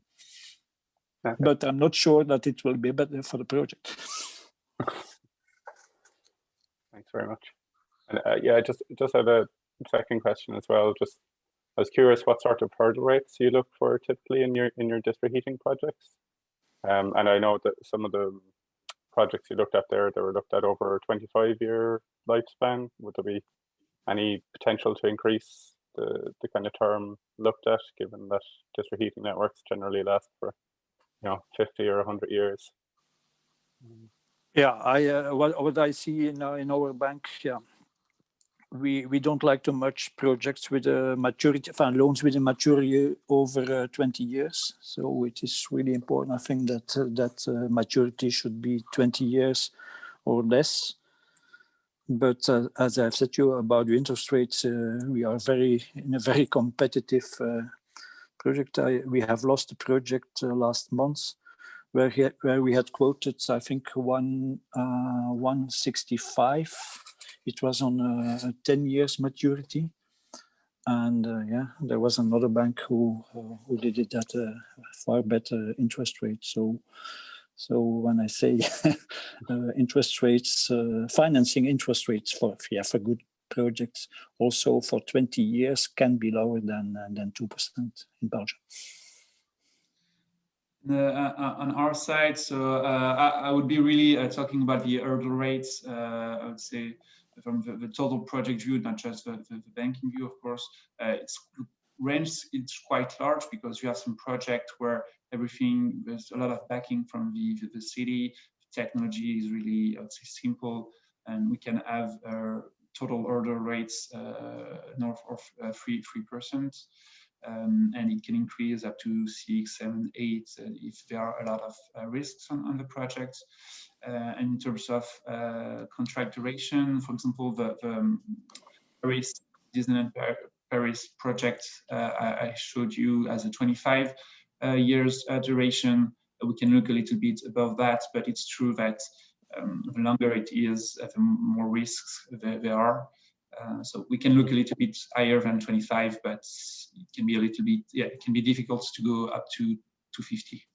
But I'm not sure that it will be better for the project. Thanks very much. And I just had a second question as well. I was curious what sort of hurdle rates you look for typically in your district heating projects. And I know that some of the projects you looked at there, they were looked at over a 25-year lifespan. Would there be any potential to increase the kind of term looked at, given that district heating networks generally last for 50 or 100 years? Yeah, what I see in our bank, we don't like too much projects with a maturity, loans with a maturity over 20 years. So it is really important, I think, that maturity should be 20 years or less. But as I've said to you about the interest rates, we are in a very competitive project. We have lost a project last month where we had quoted, I think, 165. It was on a 10 years maturity. And there was another bank who did it at a far better interest rate. So when I say interest rates, financing interest rates for good projects, also for 20 years can be lower than 2% in Belgium. On our side, so I would be really talking about the hurdle rates. I would say from the total project view, not just the banking view, of course. It's quite large because you have some project where there's a lot of backing from the city. The technology is really, I would say, simple, and we can have total hurdle rates north of 3%. And it can increase up to 6, 7, 8 if there are a lot of risks on the project. And in terms of contract duration, for example, the Disneyland Paris project I showed you as a 25 years duration. We can look a little bit above that, but it's true that the longer it is, the more risks there are. So we can look a little bit higher than 25, but it can be a little bit, it can be difficult to go up to 50.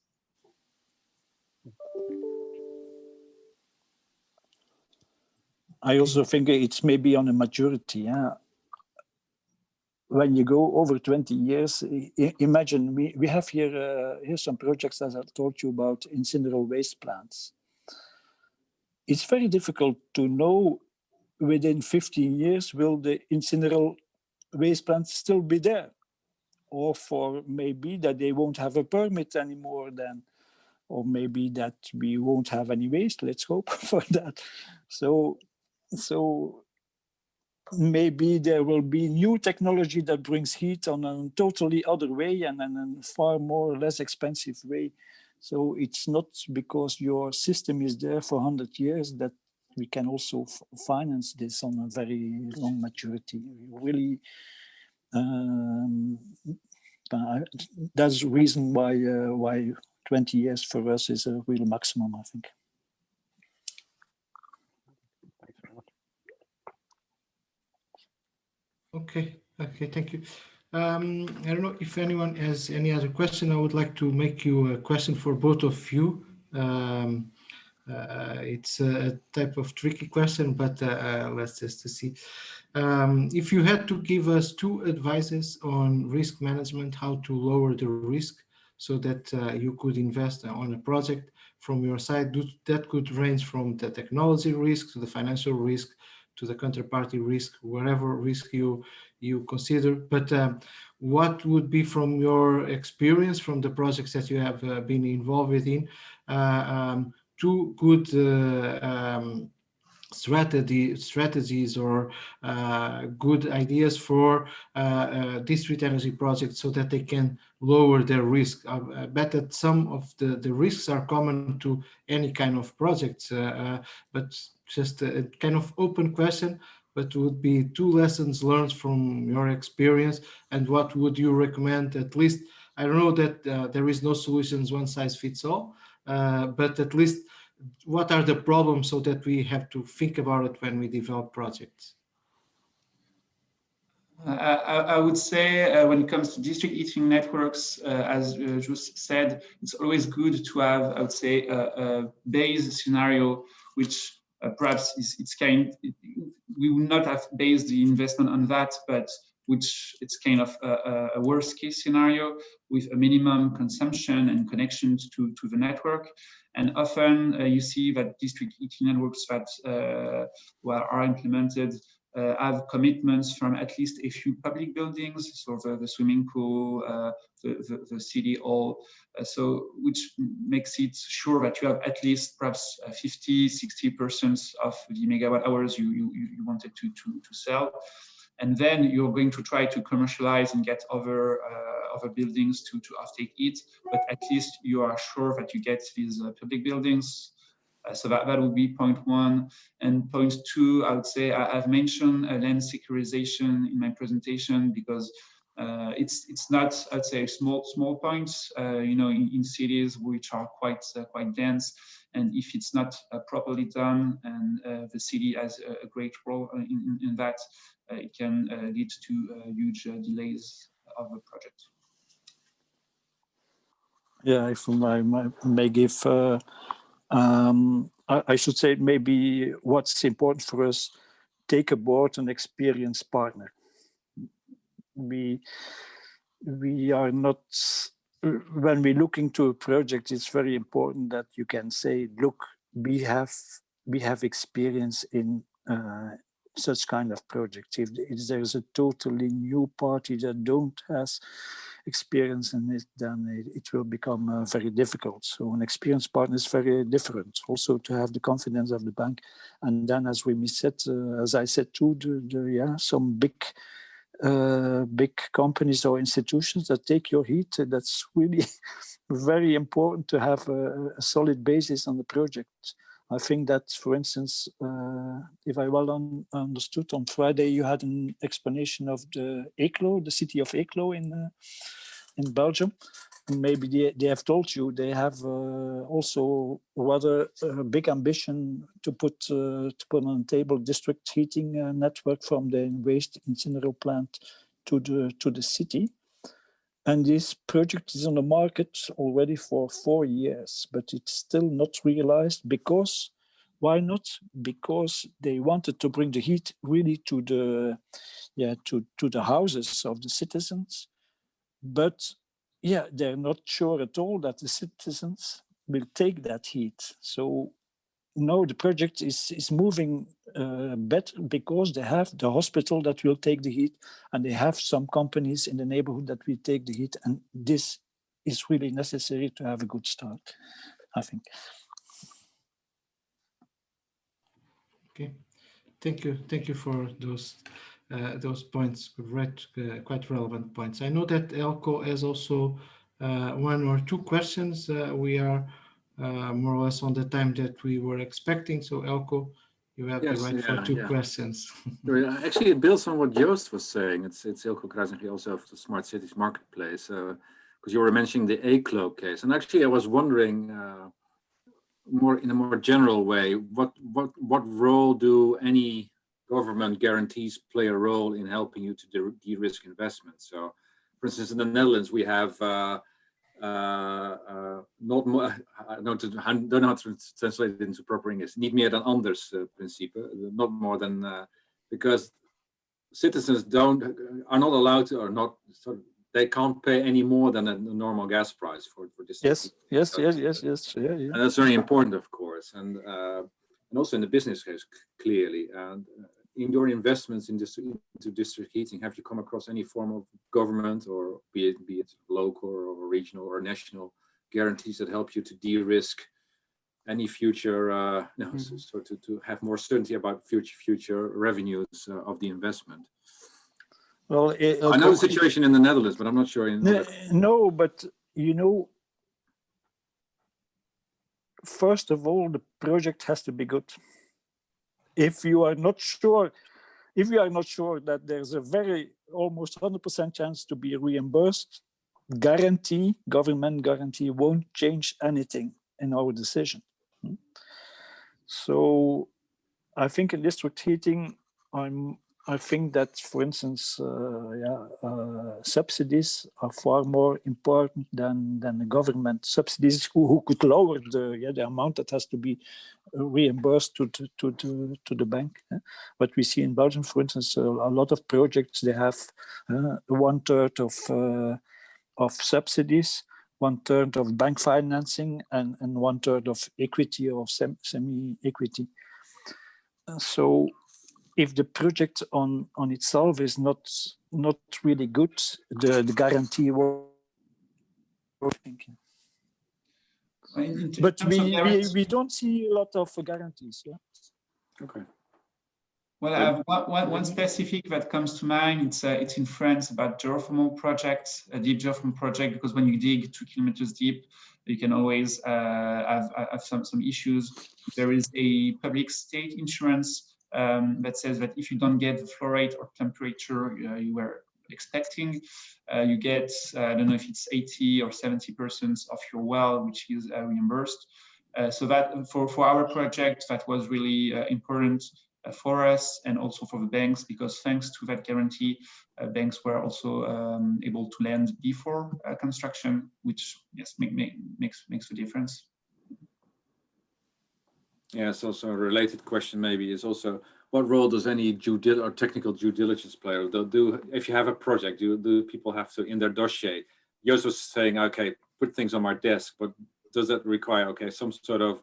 I also think it's maybe on a maturity. When you go over 20 years, imagine we have here some projects, as I told you, about incineral waste plants. It's very difficult to know within 15 years, will the incineral waste plants still be there? Or for maybe that they won't have a permit anymore then, or maybe that we won't have any waste. Let's hope for that. So maybe there will be new technology that brings heat on a totally other way and a far more less expensive way. So it's not because your system is there for 100 years that we can also finance this on a very long maturity. Really, that's the reason why 20 years for us is a real maximum, I think. Thanks very much. Okay, thank you. I don't know if anyone has any other question. I would like to make you a question for both of you. It's a type of tricky question, but let's just to see. If you had to give us 2 advices on risk management, how to lower the risk so that you could invest on a project from your side, that could range from the technology risk to the financial risk to the counterparty risk, whatever risk you consider. But what would be, from your experience, from the projects that you have been involved in, 2 good strategies or good ideas for district energy projects so that they can lower their risk? I bet that some of the risks are common to any kind of projects, but just a kind of open question, but would be 2 lessons learned from your experience, and what would you recommend? At least, I don't know that there is no solutions one size fits all, but at least what are the problems so that we have to think about it when we develop projects? I would say when it comes to district heating networks, as Jus said, it's always good to have, I would say, a base scenario, which perhaps we would not have based the investment on that, but which it's kind of a worst case scenario with a minimum consumption and connections to the network. And often you see that district heating networks that are implemented have commitments from at least a few public buildings, so the swimming pool, the city hall, so which makes it sure that you have at least perhaps 50–60% of the megawatt hours you wanted to sell. And then you're going to try to commercialize and get other buildings to offtake it, but at least you are sure that you get these public buildings. So that would be point 1. And point 2, I would say I've mentioned land securitization in my presentation because it's not, I'd say, small points. In cities which are quite dense, and if it's not properly done, and the city has a great role in that, it can lead to huge delays of the project. Yeah, if I may give, I should say maybe what's important for us, take aboard an experienced partner. We are not, when we look into a project, it's very important that you can say, look, we have experience in such kind of projects. If there's a totally new party that don't has experience in it, then it will become very difficult. So an experienced partner is very different. Also to have the confidence of the bank, and then as we said, as I said too, some big companies or institutions that take your heat. That's really very important to have a solid basis on the project. I think that, for instance, if I well understood, on Friday you had an explanation of the city of Eeklo in Belgium. And maybe they have told you they have also rather big ambition to put on the table district heating network from the waste incineration plant to the city. And this project is on the market already for 4 years, but it's still not realized because, why not? Because they wanted to bring the heat really to the houses of the citizens, but they're not sure at all that the citizens will take that heat. So no, the project is moving better because they have the hospital that will take the heat, and they have some companies in the neighborhood that will take the heat, and this is really necessary to have a good start, I think. Okay, thank you for those points. Quite relevant points. I know that Elko has also 1 or 2 questions. We are more or less on the time that we were expecting. So Elko, you have the right for 2 questions. Actually, it builds on what Joost was saying. It's Elko Kruijswijk, also of the Smart Cities Marketplace, because you were mentioning the Eeklo case. And actually, I was wondering, in a more general way, what role do any government guarantees play a role in helping you to de-risk investments? So, for instance, in the Netherlands, we have not more, I don't know how to translate it into proper English. Niet meer dan anders principle, not more than, because citizens are not allowed to, or not, so they can't pay any more than a normal gas price for this. Yes. Yeah. And that's very important, of course, and also in the business case, clearly. And in your investments into district heating, have you come across any form of government, or be it local or regional or national guarantees that help you to de-risk any future, so to have more certainty about future revenues of the investment? Well, I know the situation in the Netherlands, but I'm not sure. No, but you know, first of all, the project has to be good. If you are not sure that there's a very almost 100% chance to be reimbursed, government guarantee won't change anything in our decision. So I think in district heating, I think that, for instance, subsidies are far more important than the government subsidies, who could lower the amount that has to be reimbursed to the bank. But we see in Belgium, for instance, a lot of projects, they have 1/3 of subsidies, 1/3 of bank financing, and 1/3 of equity or semi-equity. So if the project on itself is not really good, the guarantee will. But we don't see a lot of guarantees. Yeah. Okay. Well, I have one specific that comes to mind. It's in France about geothermal projects, a deep geothermal project, because when you dig 2 kilometers deep, you can always have some issues. There is a public state insurance that says that if you don't get the flow rate or temperature you were expecting, you get, I don't know if it's 80 or 70% of your well, which is reimbursed. So that for our project, that was really important for us and also for the banks, because thanks to that guarantee, banks were also able to lend before construction, which makes the difference. Yeah, it's also a related question maybe is also, what role does any technical due diligence play? Or if you have a project, do people have to, in their dossier, Joost was saying, okay, put things on my desk, but does that require, okay, some sort of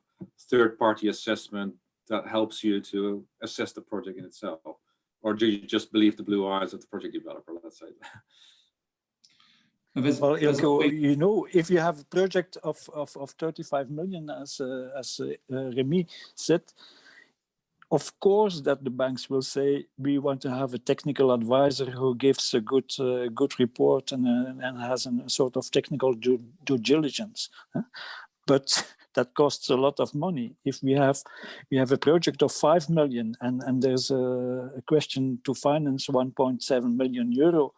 third-party assessment that helps you to assess the project in itself? Or do you just believe the blue eyes of the project developer, let's say? Well, Ilko, you know, if you have a project of 35 million, as Remy said, of course that the banks will say, we want to have a technical advisor who gives a good report and has a sort of technical due diligence. But that costs a lot of money. If we have a project of 5 million and there's a question to finance 1.7 million euro,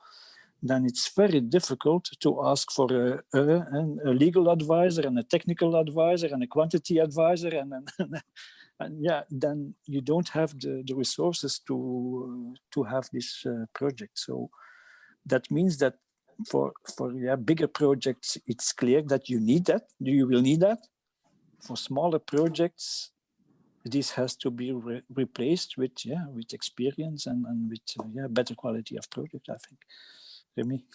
then it's very difficult to ask for a legal advisor and a technical advisor and a quantity advisor and yeah, then you don't have the resources to have this project. So that means that for bigger projects, it's clear that you need that. You will need that. For smaller projects, this has to be replaced with experience and with better quality of project, I think. Remy.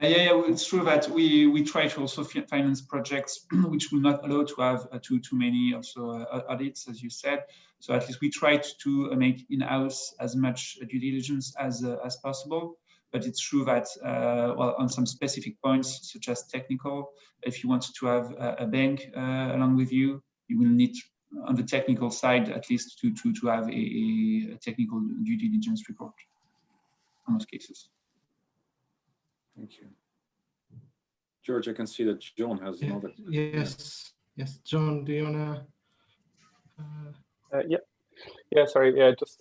Yeah, it's true that we try to also finance projects which will not allow to have too many also audits, as you said. So at least we try to make in-house as much due diligence as possible. But it's true that well, on some specific points, such as technical, if you want to have a bank along with you, you will need on the technical side at least to have a technical due diligence report in most cases. Thank you. George, I can see that John has another. Yes, John, do you want to? Yeah, sorry. Yeah, just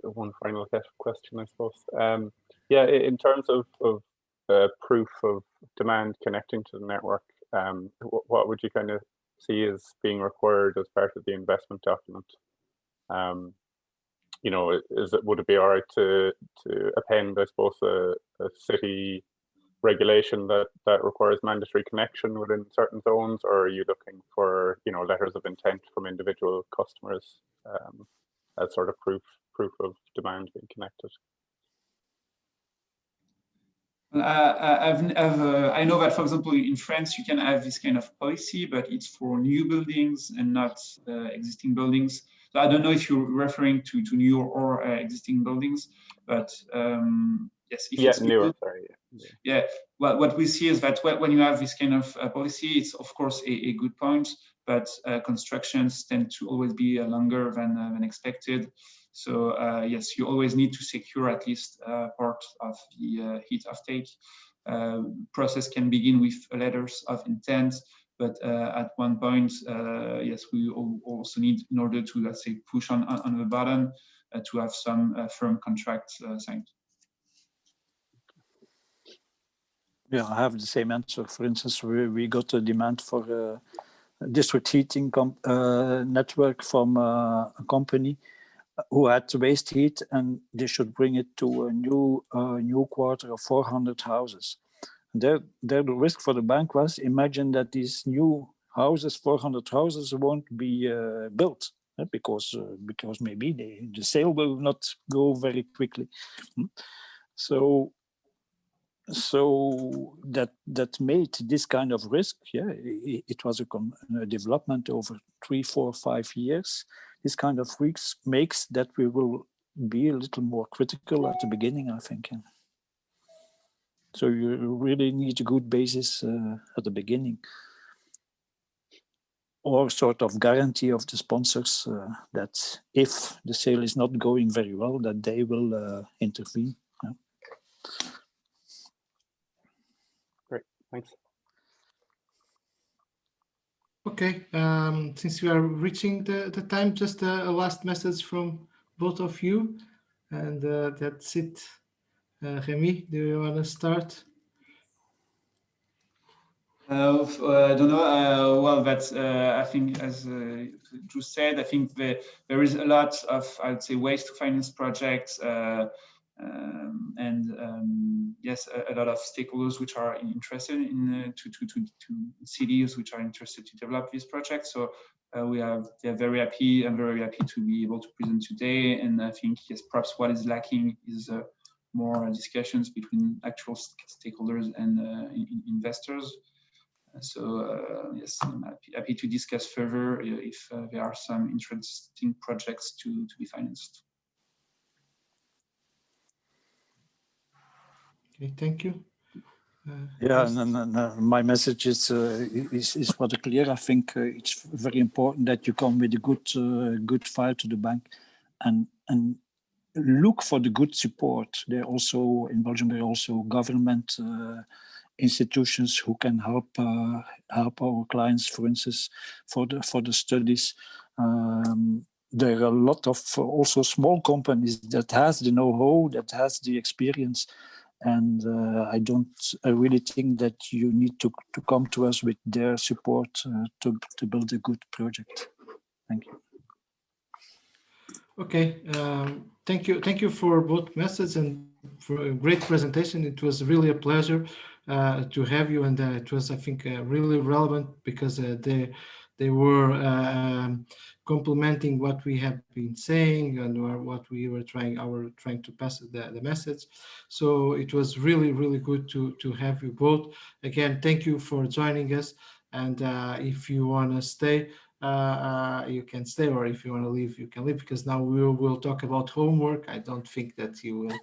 one final question, I suppose. Yeah, in terms of proof of demand connecting to the network, what would you kind of see as being required as part of the investment document? You know, would it be all right to append, I suppose, a city regulation that requires mandatory connection within certain zones, or are you looking for, you know, letters of intent from individual customers as sort of proof of demand being connected? I know that, for example, in France, you can have this kind of policy, but it's for new buildings and not existing buildings. So I don't know if you're referring to new or existing buildings, but yes, if it's newer, sorry. Yeah, well, what we see is that when you have this kind of policy, it's of course a good point, but constructions tend to always be longer than expected. So yes, you always need to secure at least part of the heat offtake. Process can begin with letters of intent, but at one point, yes, we also need, in order to, let's say, push on the button, to have some firm contracts signed. Yeah, I have the same answer. For instance, we got a demand for a district heating network from a company who had waste heat, and they should bring it to a new quarter of 400 houses. There the risk for the bank was, imagine that these new houses, 400 houses, won't be built because maybe the sale will not go very quickly. So that made this kind of risk. Yeah, it was a development over 3, 4, 5 years. This kind of risk makes that we will be a little more critical at the beginning, I think. Yeah. So you really need a good basis at the beginning, or sort of guarantee of the sponsors that if the sale is not going very well, that they will intervene. Yeah. Great, thanks. Okay, since we are reaching the time, just a last message from both of you, and that's it. Remy, do you want to start? I don't know. Well, that's I think, as Drew said, I think there is a lot of, I'd say, ways to finance projects, and yes, a lot of stakeholders which are interested in to cities which are interested to develop these projects. So they're very happy. I'm very happy to be able to present today. And I think, yes, perhaps what is lacking is more discussions between actual stakeholders and investors. So yes, I'm happy to discuss further if there are some interesting projects to be financed. Okay, thank you. Yeah, and my message is rather clear. I think it's very important that you come with a good file to the bank, and look for the good support. There also in Belgium, there are also government institutions who can help our clients, for instance, for the studies. There are a lot of also small companies that has the know-how, that has the experience. And I really think that you need to come to us with their support to build a good project. Thank you. Okay, thank you for both messages and for a great presentation. It was really a pleasure to have you, and it was, I think, really relevant because they were complementing what we have been saying and what we were trying to pass the message. So it was really good to have you both. Again, thank you for joining us. And if you want to stay, you can stay, or if you want to leave, you can leave, because now we will talk about homework. I don't think that you will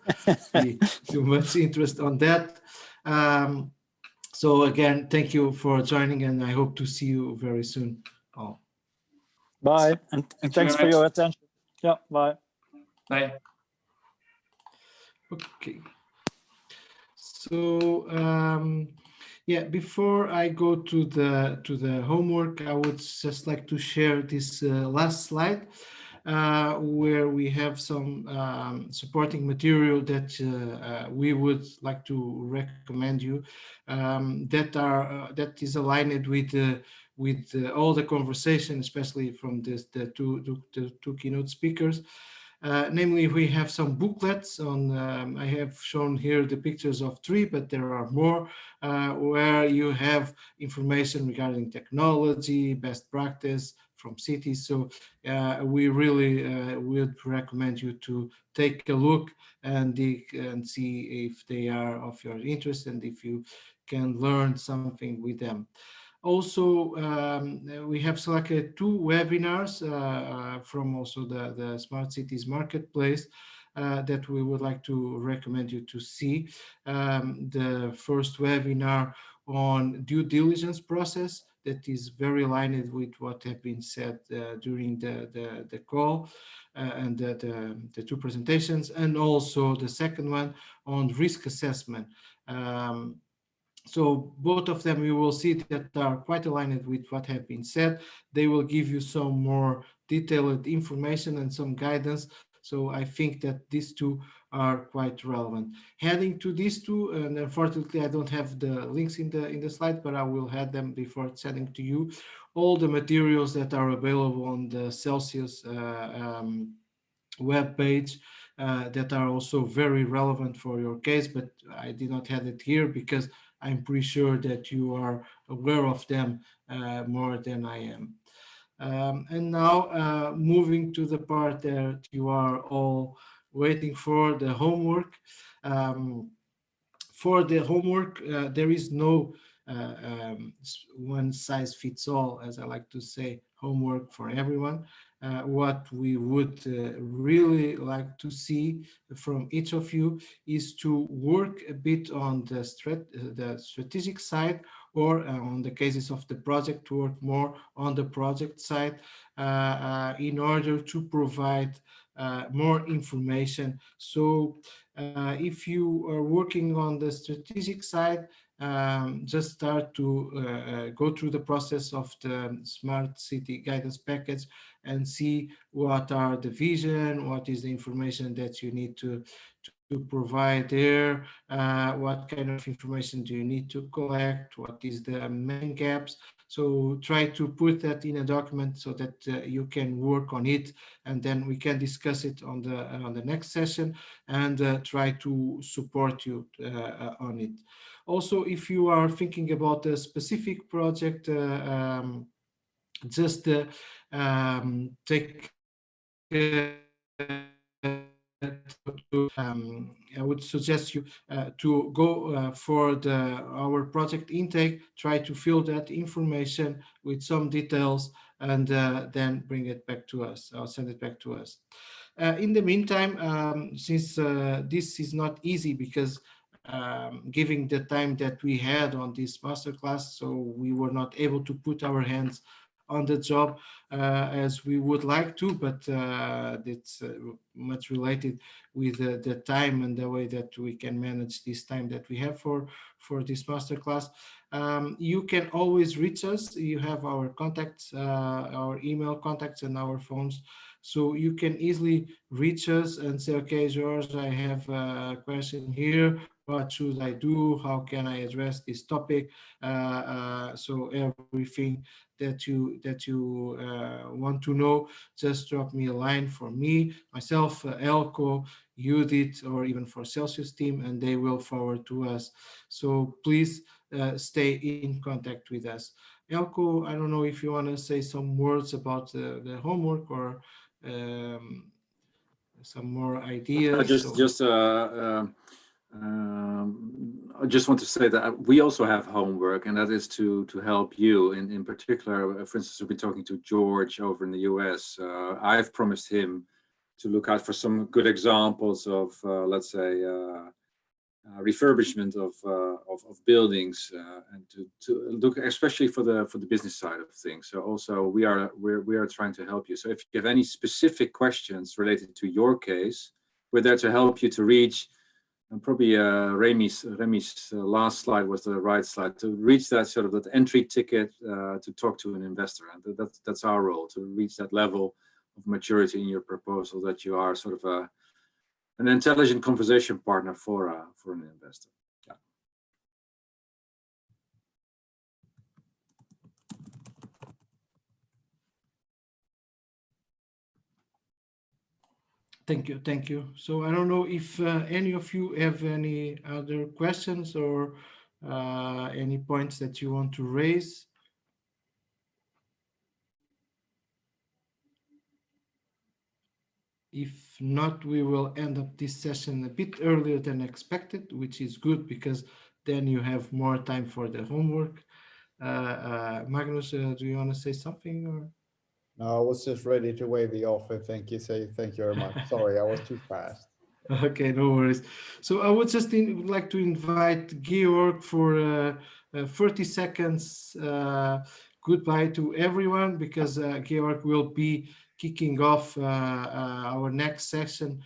be too much interest on that. So again, thank you for joining, and I hope to see you very soon. Oh. Bye, and thanks for your attention. Yeah, bye. Bye. Okay. So yeah, before I go to the homework, I would just like to share this last slide where we have some supporting material that we would like to recommend you that is aligned with all the conversation, especially from the two keynote speakers. Namely, we have some booklets on, I have shown here the pictures of 3, but there are more, where you have information regarding technology, best practice from cities. So we really would recommend you to take a look and see if they are of your interest and if you can learn something with them. Also, we have selected 2 webinars from also the Smart Cities Marketplace that we would like to recommend you to see. The first webinar on due diligence process that is very aligned with what have been said during the call and the 2 presentations, and also the second one on risk assessment. So both of them, you will see that are quite aligned with what have been said. They will give you some more detailed information and some guidance. So I think that these 2 are quite relevant. Heading to these 2, and unfortunately I don't have the links in the slide, but I will add them before sending to you. All the materials that are available on the Celsius web page that are also very relevant for your case, but I did not have it here because I'm pretty sure that you are aware of them more than I am. And now moving to the part that you are all waiting for, the homework. For the homework, there is no one size fits all, as I like to say, homework for everyone. What we would really like to see from each of you is to work a bit on the strategic side, or on the cases of the project, to work more on the project side in order to provide more information. So if you are working on the strategic side, just start to go through the process of the Smart City Guidance Package and see what are the vision, what is the information that you need to provide there, what kind of information do you need to collect, what is the main gaps. So try to put that in a document so that you can work on it, and then we can discuss it on the next session and try to support you on it. Also, if you are thinking about a specific project, just take I would suggest you to go for our project intake, try to fill that information with some details, and then bring it back to us, or send it back to us. In the meantime, since this is not easy, because given the time that we had on this masterclass, so we were not able to put our hands on the job as we would like to, but it's much related with the time and the way that we can manage this time that we have for this masterclass. You can always reach us. You have our contacts, our email contacts, and our phones. So you can easily reach us and say, okay, George, I have a question here. What should I do? How can I address this topic? So everything that you want to know, just drop me a line for me, myself, Elko, Judith, or even for Celsius team, and they will forward to us. So please stay in contact with us. Elko, I don't know if you want to say some words about the homework, or some more ideas. I just want to say that we also have homework, and that is to help you. In particular, for instance, we've been talking to George over in the US. I've promised him to look out for some good examples of, let's say, refurbishment of buildings, and to look especially for the business side of things. So also we are trying to help you. So if you have any specific questions related to your case, we're there to help you to reach. And probably Remy's last slide was the right slide, to reach that sort of that entry ticket to talk to an investor, and that's our role, to reach that level of maturity in your proposal that you are sort of an intelligent conversation partner for an investor. Yeah. Thank you, thank you. So I don't know if any of you have any other questions or any points that you want to raise. If not, we will end up this session a bit earlier than expected, which is good because then you have more time for the homework. Magnus, do you want to say something? Or? No, I was just ready to wave the off and thank you very much. Sorry, I was too fast. Okay, no worries. So I would just like to invite Georg for 30 seconds goodbye to everyone, because Georg will be kicking off our next session,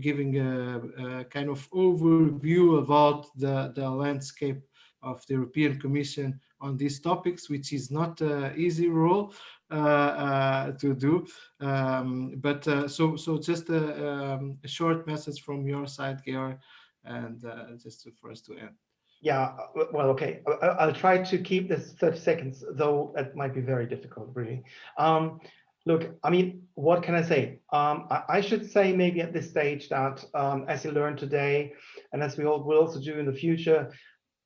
giving a kind of overview about the landscape of the European Commission on these topics, which is not an easy role to do. But so just a short message from your side, Georg, and just for us to end. Yeah, well, okay. I'll try to keep this 30 seconds, though it might be very difficult, really. Look, I mean, what can I say? I should say maybe at this stage that as you learned today, and as we all will also do in the future,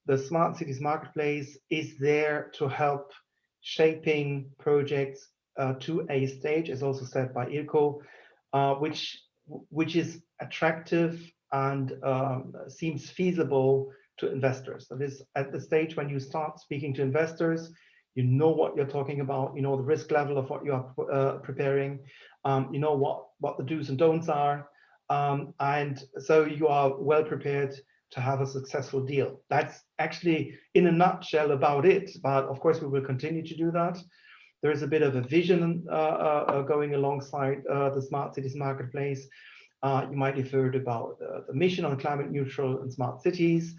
the Smart Cities Marketplace is there to help shaping projects to a stage, as also said by Ilko, which is attractive and seems feasible to investors. That is, at the stage when you start speaking to investors, you know what you're talking about, you know the risk level of what you are preparing, you know what the do's and don'ts are, and so you are well prepared to have a successful deal. That's actually in a nutshell about it, but of course we will continue to do that. There is a bit of a vision going alongside the Smart Cities Marketplace. You might have heard about the mission on climate neutral and smart cities,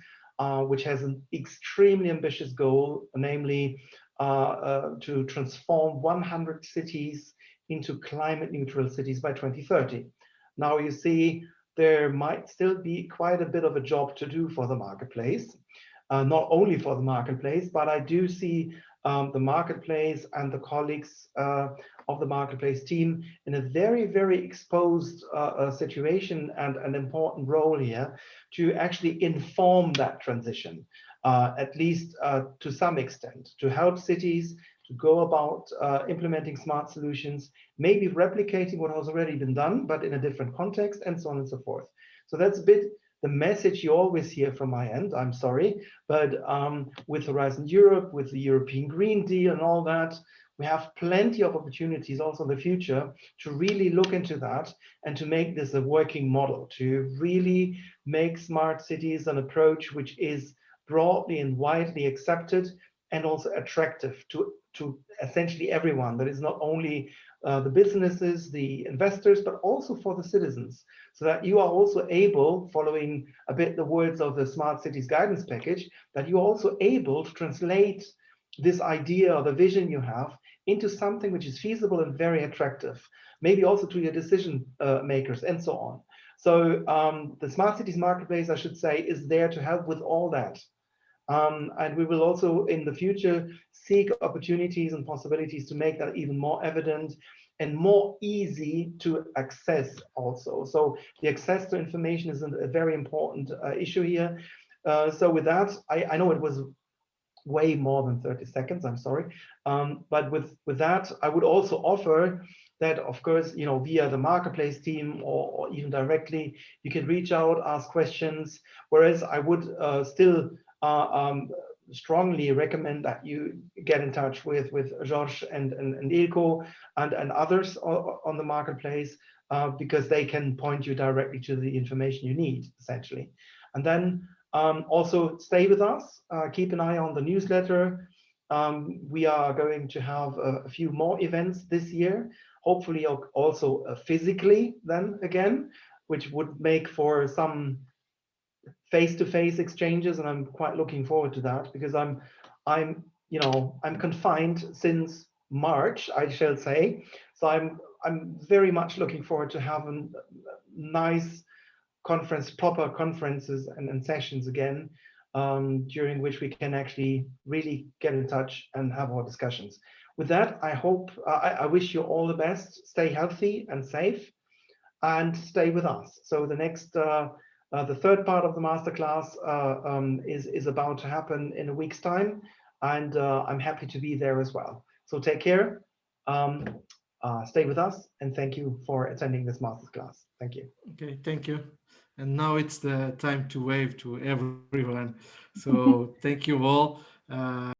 which has an extremely ambitious goal, namely to transform 100 cities into climate neutral cities by 2030. Now you see, there might still be quite a bit of a job to do for the marketplace, not only for the marketplace, but I do see the marketplace and the colleagues of the marketplace team in a very, very exposed situation and an important role here to actually inform that transition, at least to some extent, to help cities to go about implementing smart solutions, maybe replicating what has already been done, but in a different context, and so on and so forth. So that's a bit the message you always hear from my end, I'm sorry, but with Horizon Europe, with the European Green Deal and all that, we have plenty of opportunities also in the future to really look into that and to make this a working model, to really make smart cities an approach which is broadly and widely accepted and also attractive to essentially everyone. That is not only the businesses, the investors, but also for the citizens, so that you are also able, following a bit the words of the Smart Cities Guidance Package, that you are also able to translate this idea or the vision you have into something which is feasible and very attractive, maybe also to your decision makers and so on. So the Smart Cities Marketplace, I should say, is there to help with all that. And we will also in the future seek opportunities and possibilities to make that even more evident and more easy to access also. So the access to information is a very important issue here. So with that, I know it was way more than 30 seconds, I'm sorry. But with that, I would also offer that, of course, you know, via the marketplace team or even directly, you can reach out, ask questions, whereas I would still strongly recommend that you get in touch with George and Ilko and others on the marketplace, because they can point you directly to the information you need, essentially. And then also stay with us, keep an eye on the newsletter. We are going to have a few more events this year, hopefully also physically then again, which would make for some face-to-face exchanges, and I'm quite looking forward to that, because I'm confined since March, I shall say. So I'm very much looking forward to having nice proper conferences and sessions again, during which we can actually really get in touch and have our discussions. With that, I hope I wish you all the best. Stay healthy and safe. and stay with us. So the next, the third part of the masterclass is about to happen in a week's time, and I'm happy to be there as well. So take care, stay with us, and thank you for attending this masterclass. Thank you. Okay, thank you. And now it's the time to wave to everyone. So thank you all.